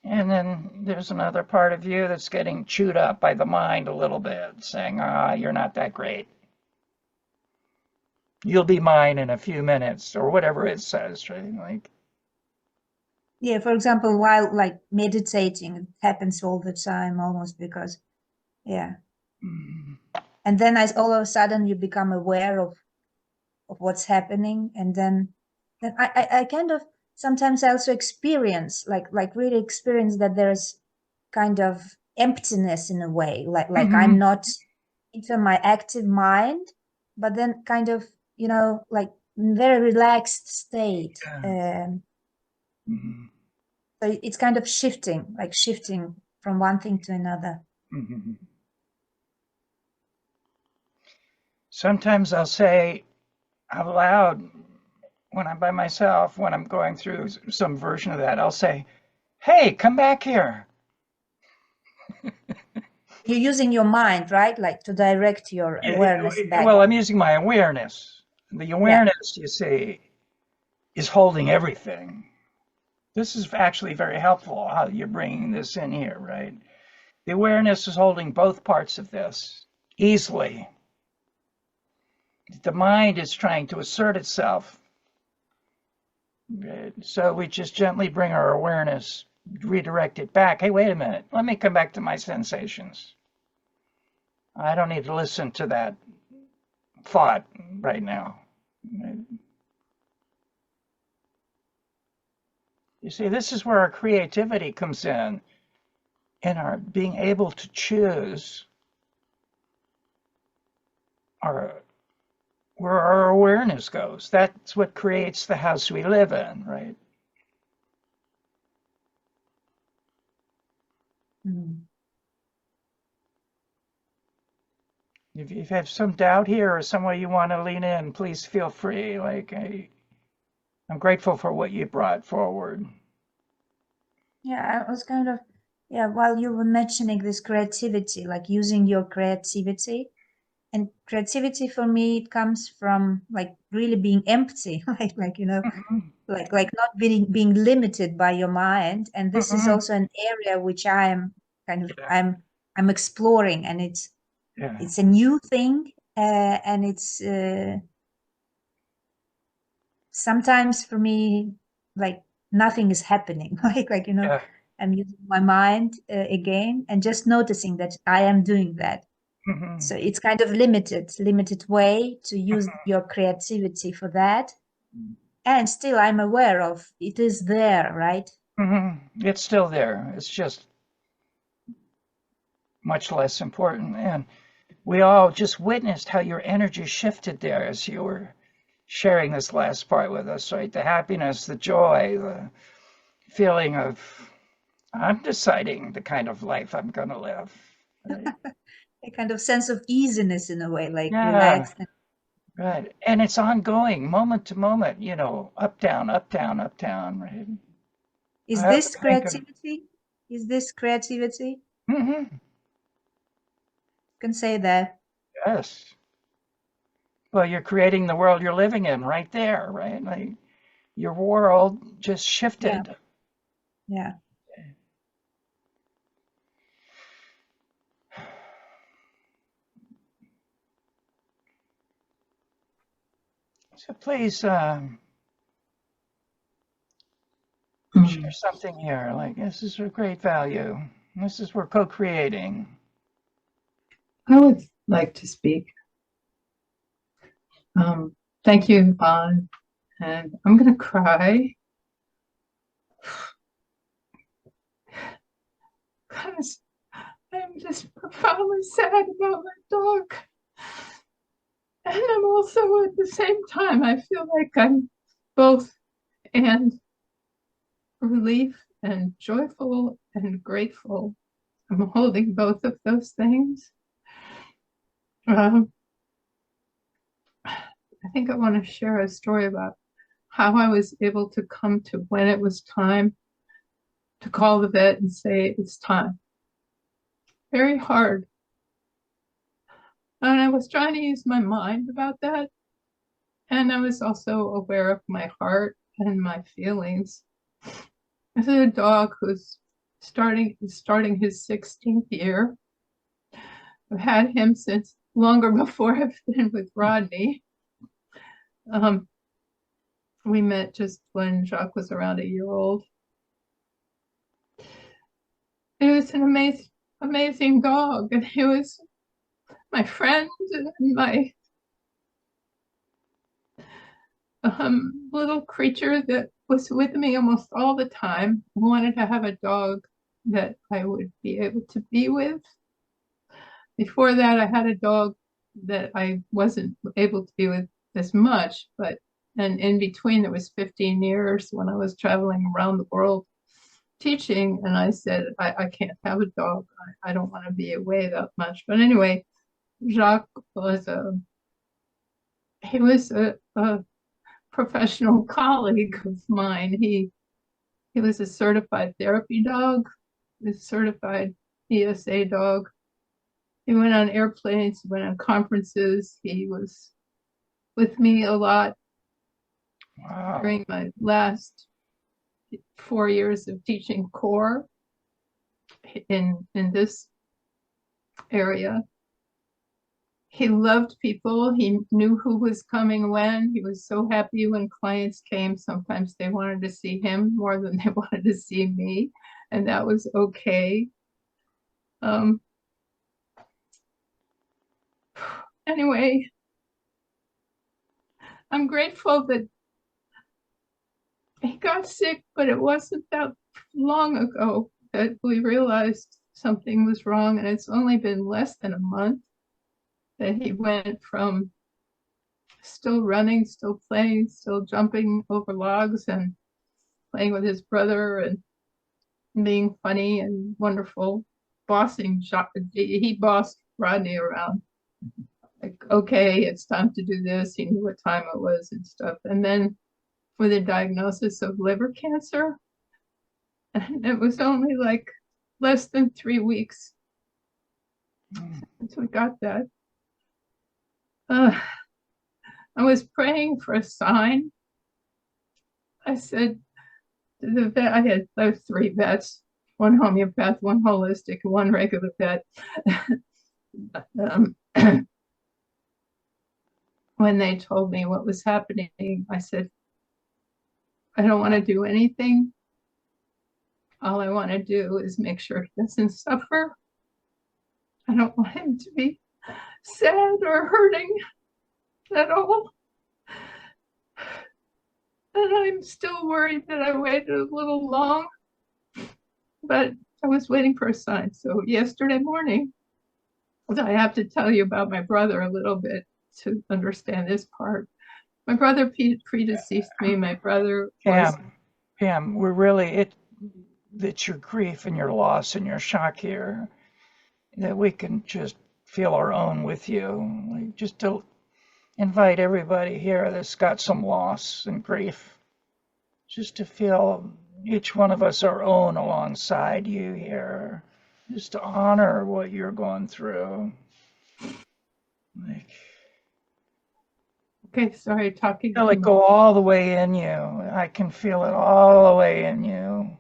And then there's another part of you that's getting chewed up by the mind a little bit, saying, you're not that great. You'll be mine in a few minutes, or whatever it says, right? Like, yeah, for example, while like meditating, it happens all the time almost, because and then all of a sudden you become aware of what's happening, and then I kind of sometimes also experience like really experience that there's kind of emptiness in a way, like I'm not into my active mind, but then kind of, you know, like very relaxed state. So it's kind of shifting from one thing to another. Sometimes I'll say out loud when I'm by myself, when I'm going through some version of that, I'll say, hey, come back here. You're using your mind, right? Like to direct your awareness back. Well, I'm using my awareness. The awareness, you see, is holding everything. This is actually very helpful how you're bringing this in here, right? The awareness is holding both parts of this easily. The mind is trying to assert itself. So we just gently bring our awareness, redirect it back. Hey, wait a minute. Let me come back to my sensations. I don't need to listen to that thought right now. You see, this is where our creativity comes in our being able to choose where our awareness goes. That's what creates the house we live in, right? If you have some doubt here or some way you want to lean in, please feel free. Like, I'm grateful for what you brought forward. Yeah, I was kind of, while you were mentioning this creativity, like using your creativity, And creativity for me, it comes from like really being empty, like you know, like not being limited by your mind. And this is also an area which I am kind of I'm exploring, and it's a new thing, and it's sometimes for me like nothing is happening, like you know, I'm using my mind again and just noticing that I am doing that. So it's kind of limited way to use your creativity for that. And still I'm aware of it is there, right? It's still there. It's just much less important. And we all just witnessed how your energy shifted there as you were sharing this last part with us, right? The happiness, the joy, the feeling of, I'm deciding the kind of life I'm going to live. Right? A kind of sense of easiness in a way, like Yeah. relaxed. Right. And it's ongoing, moment to moment, you know, up, down, up, down, up, down, right? Is this creativity? Is this creativity? You can say that. Yes. Well, you're creating the world you're living in right there, right? Like your world just shifted. Yeah. So please share something here. Like, this is a great value. This is we're co-creating. I would like to speak. Thank you, Yvonne. And I'm going to cry because I'm just profoundly sad about my dog. And I'm also at the same time, I feel like I'm both and relief and joyful and grateful. I'm holding both of those things. I think I want to share a story about how I was able to come to when it was time to call the vet and say it's time. Very hard. And I was trying to use my mind about that. And I was also aware of my heart and my feelings. This is a dog who's starting his 16th year. I've had him since longer before I've been with Rodney. We met just when Jacques was around a year old. It was an amazing dog, and he was my friend and my little creature that was with me almost all the time. I wanted to have a dog that I would be able to be with. Before that, I had a dog that I wasn't able to be with as much, and in between there was 15 years when I was traveling around the world teaching, and I said, I can't have a dog. I don't want to be away that much. But anyway, Jacques was a professional colleague of mine. He was a certified therapy dog, a certified ESA dog. He went on airplanes, he went on conferences. He was with me a lot. Wow. During my last 4 years of teaching core in this area. He loved people. He knew who was coming when. He was so happy when clients came. Sometimes they wanted to see him more than they wanted to see me, and that was okay. Anyway, I'm grateful that he got sick, but it wasn't that long ago that we realized something was wrong, and it's only been less than a month that he went from still running, still playing, still jumping over logs and playing with his brother and being funny and wonderful, bossing. He bossed Rodney around. Like, okay, it's time to do this. He knew what time it was and stuff. And then with a diagnosis of liver cancer, and it was only like less than 3 weeks since we got that. I was praying for a sign. I said to the vet, I have 3 vets, one homeopath, one holistic, and one regular vet. When they told me what was happening, I said, I don't want to do anything. All I want to do is make sure he doesn't suffer. I don't want him to be sad or hurting at all. And I'm still worried that I waited a little long, but I was waiting for a sign. So yesterday morning, I have to tell you about my brother a little bit to understand this part. My brother predeceased me. My brother was... Pam, it's your grief and your loss and your shock here that we can just feel our own with you. Like, just to invite everybody here that's got some loss and grief, just to feel each one of us our own alongside you here, just to honor what you're going through. Like, okay, sorry, talking. Feel it go all the way in you. I can feel it all the way in you.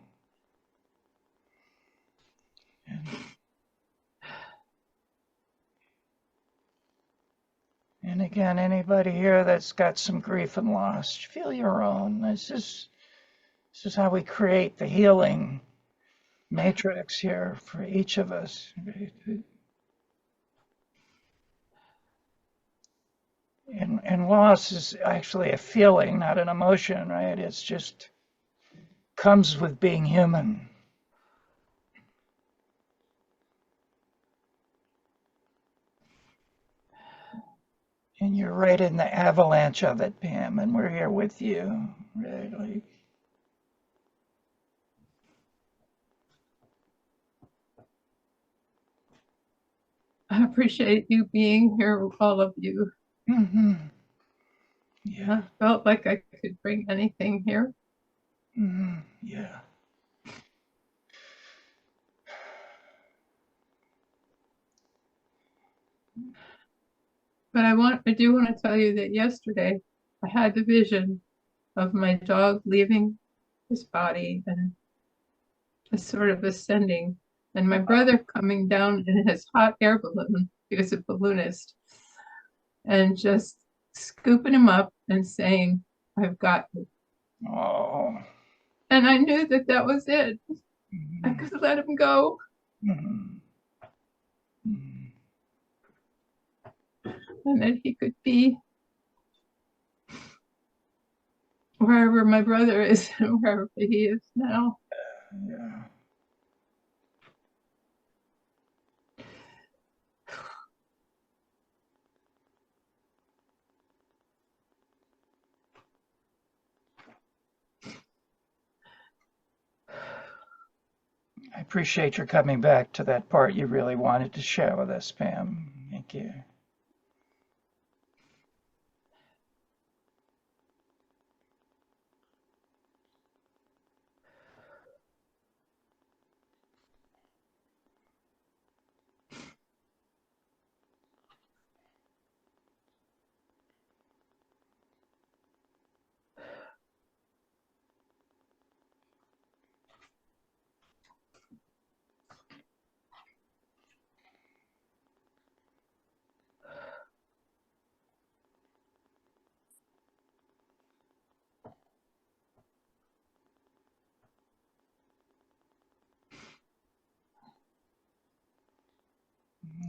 And again, anybody here that's got some grief and loss, feel your own. This is how we create the healing matrix here for each of us. And loss is actually a feeling, not an emotion, right? It's just comes with being human. And you're right in the avalanche of it, Pam, and we're here with you, right? Like, I appreciate you being here, all of you. mm-hmm. Yeah. I felt like I could bring anything here. Mm-hmm. Yeah. But I do want to tell you that yesterday I had the vision of my dog leaving his body and just sort of ascending, and my brother coming down in his hot air balloon, he was a balloonist, and just scooping him up and saying, I've got you. Oh. And I knew that that was it. Mm-hmm. I could let him go. Mm-hmm. Mm-hmm. And that he could be wherever my brother is and wherever he is now. Yeah. I appreciate your coming back to that part you really wanted to share with us, Pam. Thank you.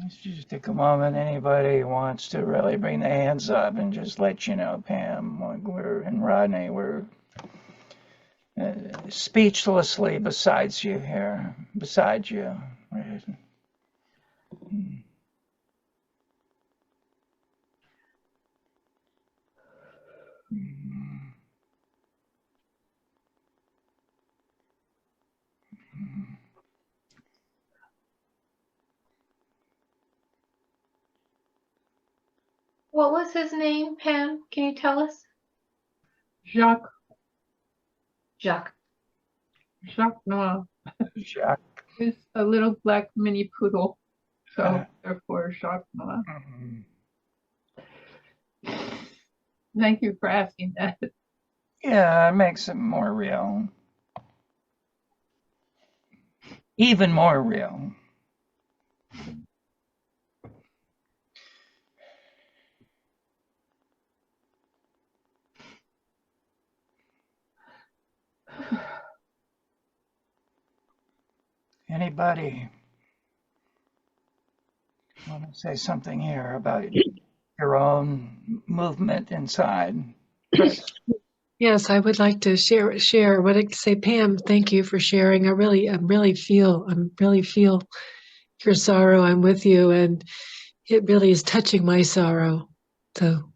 Let's just take a moment. Anybody who wants to really bring their hands up and just let you know, Pam, we're and Rodney, we're speechlessly beside you here, beside you. Right? What was his name, Pam? Can you tell us? Jacques. Jacques. Jacques Noir. Jacques. He's a little black mini poodle. So therefore Jacques Noir. Thank you for asking that. Yeah, it makes it more real. Even more real. Anybody want to say something here about your own movement inside? Chris? Yes, I would like to share. I would like to say, Pam, thank you for sharing. I really feel your sorrow. I'm with you, and it really is touching my sorrow. So,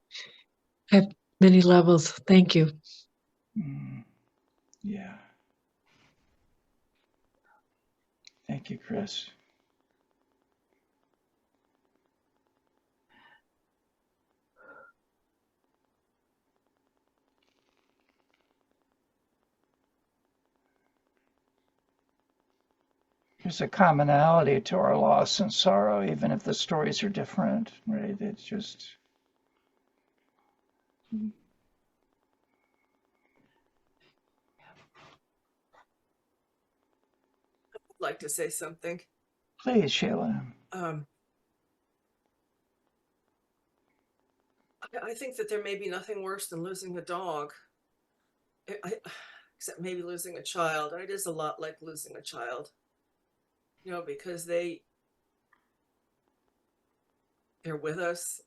at many levels, thank you. Yeah. Thank you, Chris. There's a commonality to our loss and sorrow, even if the stories are different, right? It's just. I'd like to say something. Please, Sheila. I think that there may be nothing worse than losing a dog, except maybe losing a child. It is a lot like losing a child, because they're with us,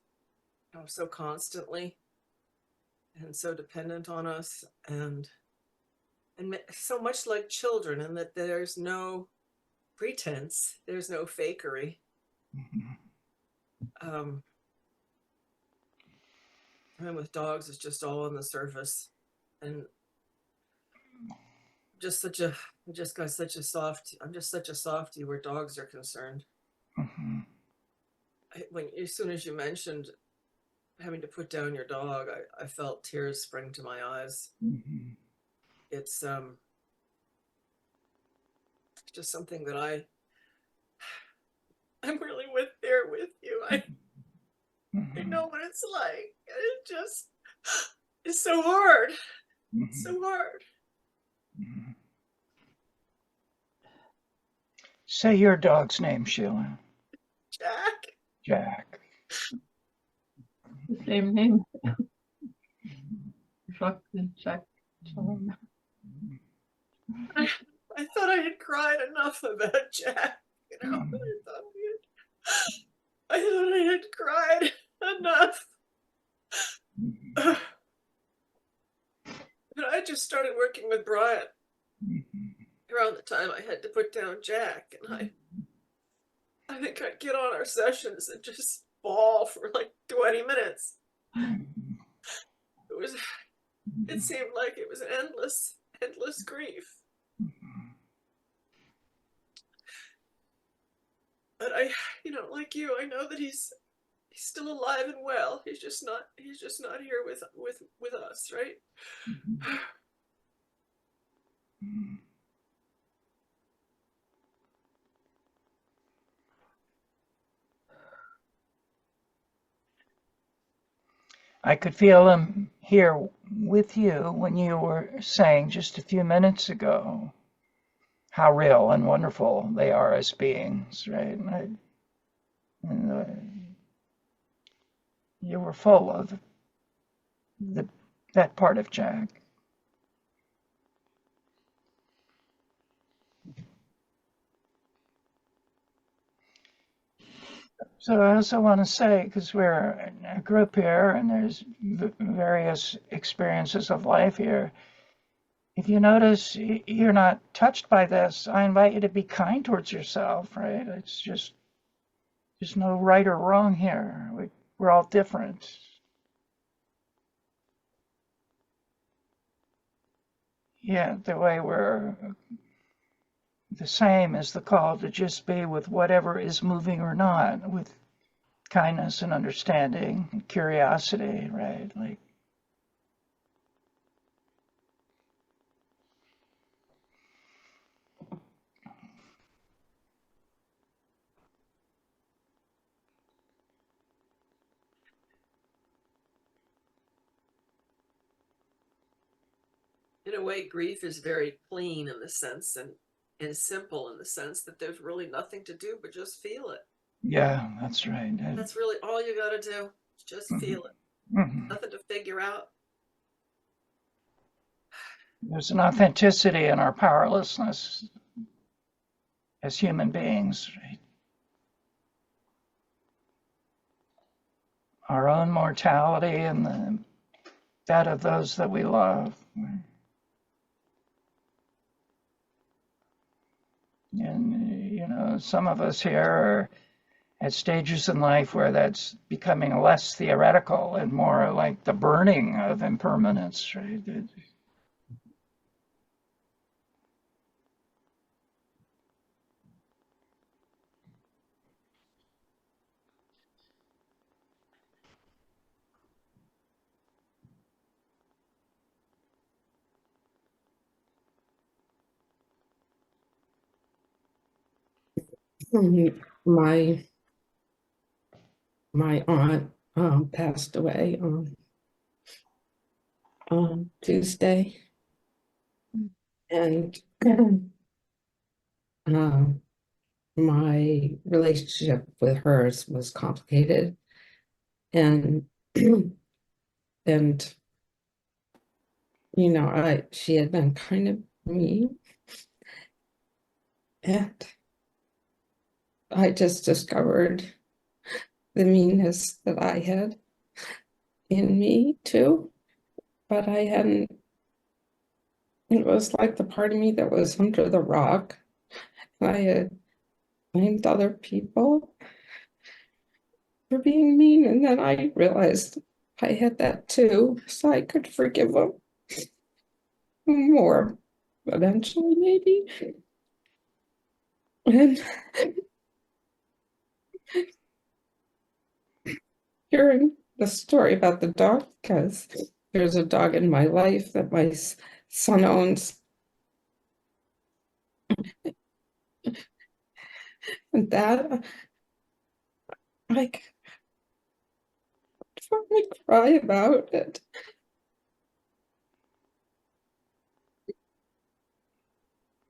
so constantly and so dependent on us, and so much like children, and that there's no pretense, there's no fakery. And with dogs, it's just all on the surface, and I'm just such a softie where dogs are concerned. As soon as you mentioned having to put down your dog, I felt tears spring to my eyes. It's just something that I'm really there with you. I know what it's like. It's so hard. It's so hard. Say your dog's name, Sheila. Jack. Jack. The same name. Jack. I thought I had cried enough about Jack. I thought I had cried enough. But I just started working with Brian around the time I had to put down Jack, and I think I'd get on our sessions and just bawl for like 20 minutes. It seemed like it was endless grief. But like you, I know that he's still alive and well. He's just not here with us, right? I could feel him here with you when you were saying just a few minutes ago how real and wonderful they are as beings, right? You were full of that part of Jack. So I also want to say, because we're a group here and there's various experiences of life here, if you notice you're not touched by this, I invite you to be kind towards yourself, right? It's just, there's no right or wrong here. We're all different. Yeah, the way we're the same is the call to just be with whatever is moving or not, with kindness and understanding and curiosity, right? Like, In a way, grief is very clean in the sense and simple in the sense that there's really nothing to do but just feel it. Yeah, that's right. That's really all you got to do. Just feel it. Nothing to figure out. There's an authenticity in our powerlessness as human beings, right? Our own mortality and that of those that we love. And, you know, some of us here are at stages in life where that's becoming less theoretical and more like the burning of impermanence, right? My aunt passed away on Tuesday, and my relationship with hers was complicated, and and you know, she had been kind of mean, and I just discovered the meanness that I had in me too, but I hadn't. It was like the part of me that was under the rock. I had blamed other people for being mean, and then I realized I had that too, so I could forgive them more eventually, maybe. And hearing the story about the dog, because there's a dog in my life that my son owns, and that I finally cry about it.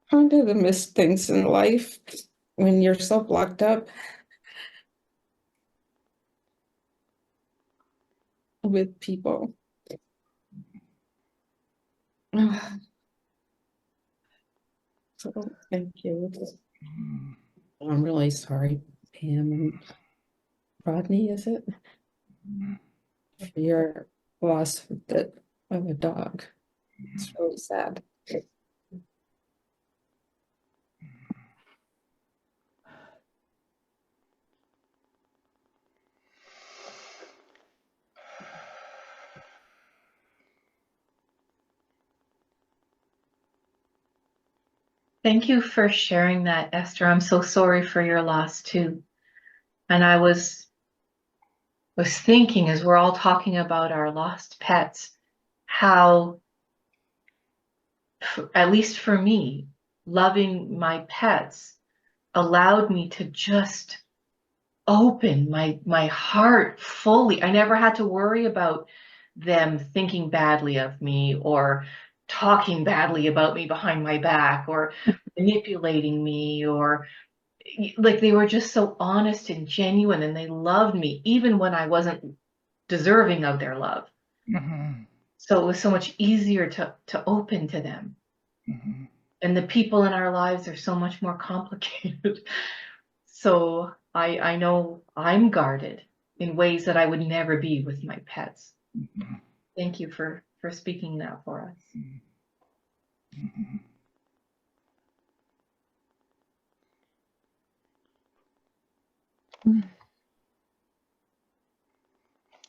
Kind of the missed things in life when you're so blocked up with people. So thank you. I'm really sorry, Pam and Rodney, is it? For your loss of a dog. It's really sad. Thank you for sharing that, Esther. I'm so sorry for your loss too. And I was thinking as we're all talking about our lost pets, how, at least for me, loving my pets allowed me to just open my heart fully. I never had to worry about them thinking badly of me or talking badly about me behind my back or manipulating me, or like they were just so honest and genuine, and they loved me even when I wasn't deserving of their love. So it was so much easier to open to them. And the people in our lives are so much more complicated. So I know I'm guarded in ways that I would never be with my pets. Thank you for speaking that for us.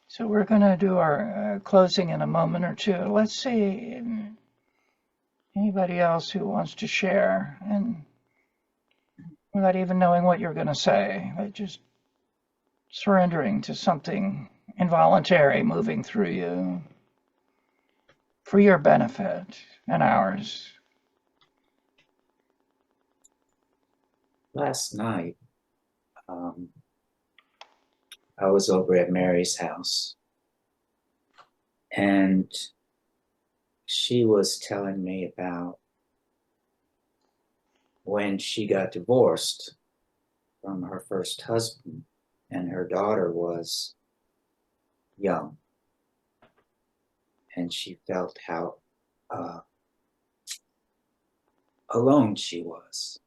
So we're going to do our closing in a moment or two. Let's see anybody else who wants to share, and without even knowing what you're going to say, but just surrendering to something involuntary moving through you for your benefit and ours. Last night, I was over at Mary's house, and she was telling me about when she got divorced from her first husband, and her daughter was young, and she felt how alone she was,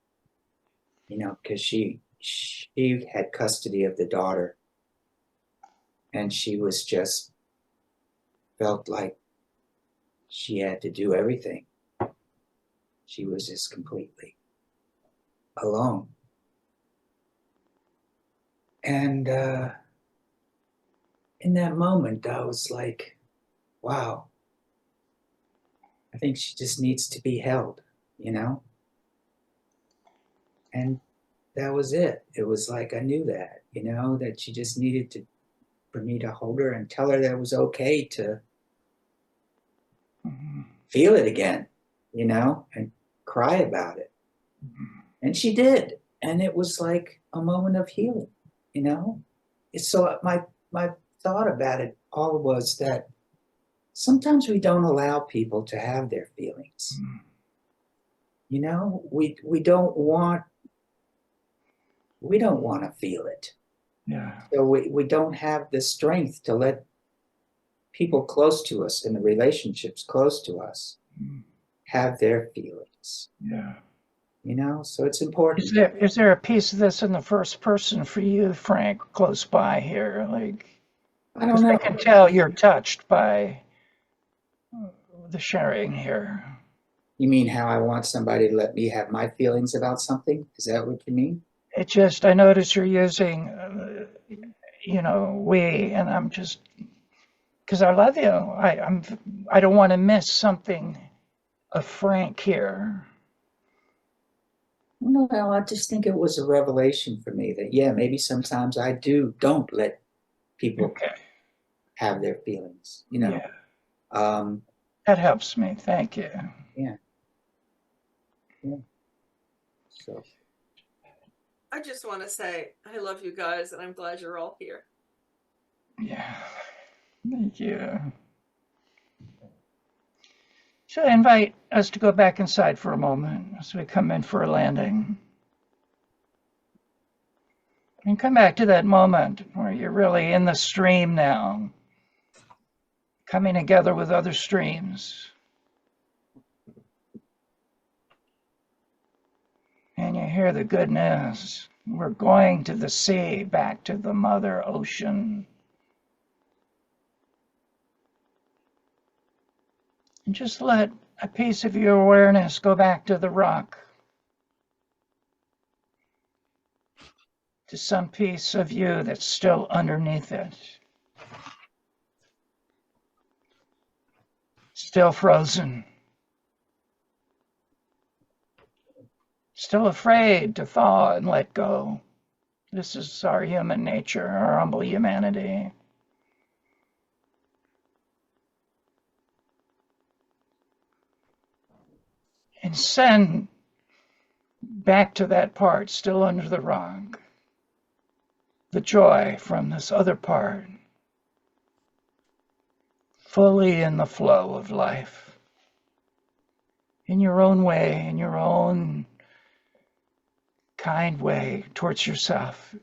you know, because she had custody of the daughter, and she was just felt like she had to do everything. She was just completely alone. And in that moment, I was like, wow, I think she just needs to be held, you know? And that was it. It was like I knew that, you know, that she just needed for me to hold her and tell her that it was okay to feel it again, you know, and cry about it. And she did. And it was like a moment of healing, you know? So my thought about it all was that sometimes we don't allow people to have their feelings. You know, we don't want to feel it. Yeah. So we don't have the strength to let people close to us in the relationships close to us have their feelings. Yeah. You know, so it's important. Is there a piece of this in the first person for you, Frank, close by here? Like, I don't know. I can tell you're touched by the sharing here. You mean how I want somebody to let me have my feelings about something? Is that what you mean? It just, I notice you're using, you know, we, and I'm just, because I love you. I don't want to miss something of Frank here. No, well, I just think it was a revelation for me that, yeah, maybe sometimes I don't let people have their feelings, you know. Yeah. That helps me. Thank you. Yeah. Yeah. So. I just want to say I love you guys, and I'm glad you're all here. Yeah. Thank you. Should I invite us to go back inside for a moment as we come in for a landing? And come back to that moment where you're really in the stream now, coming together with other streams. And you hear the good news. We're going to the sea, back to the mother ocean. And just let a piece of your awareness go back to the rock, to some piece of you that's still underneath it, still frozen, still afraid to thaw and let go. This is our human nature, our humble humanity. And send back to that part still under the rock the joy from this other part, fully in the flow of life, in your own way, in your own kind way towards yourself.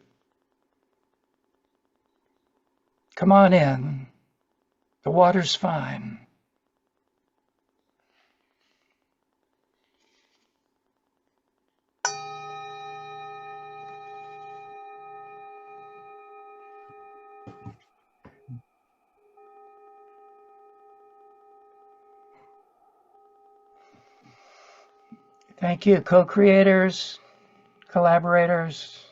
Come on in. The water's fine. Thank you, co-creators, collaborators,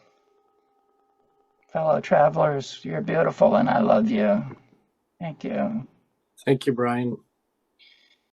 fellow travelers. You're beautiful and I love you. Thank you. Thank you, Brian.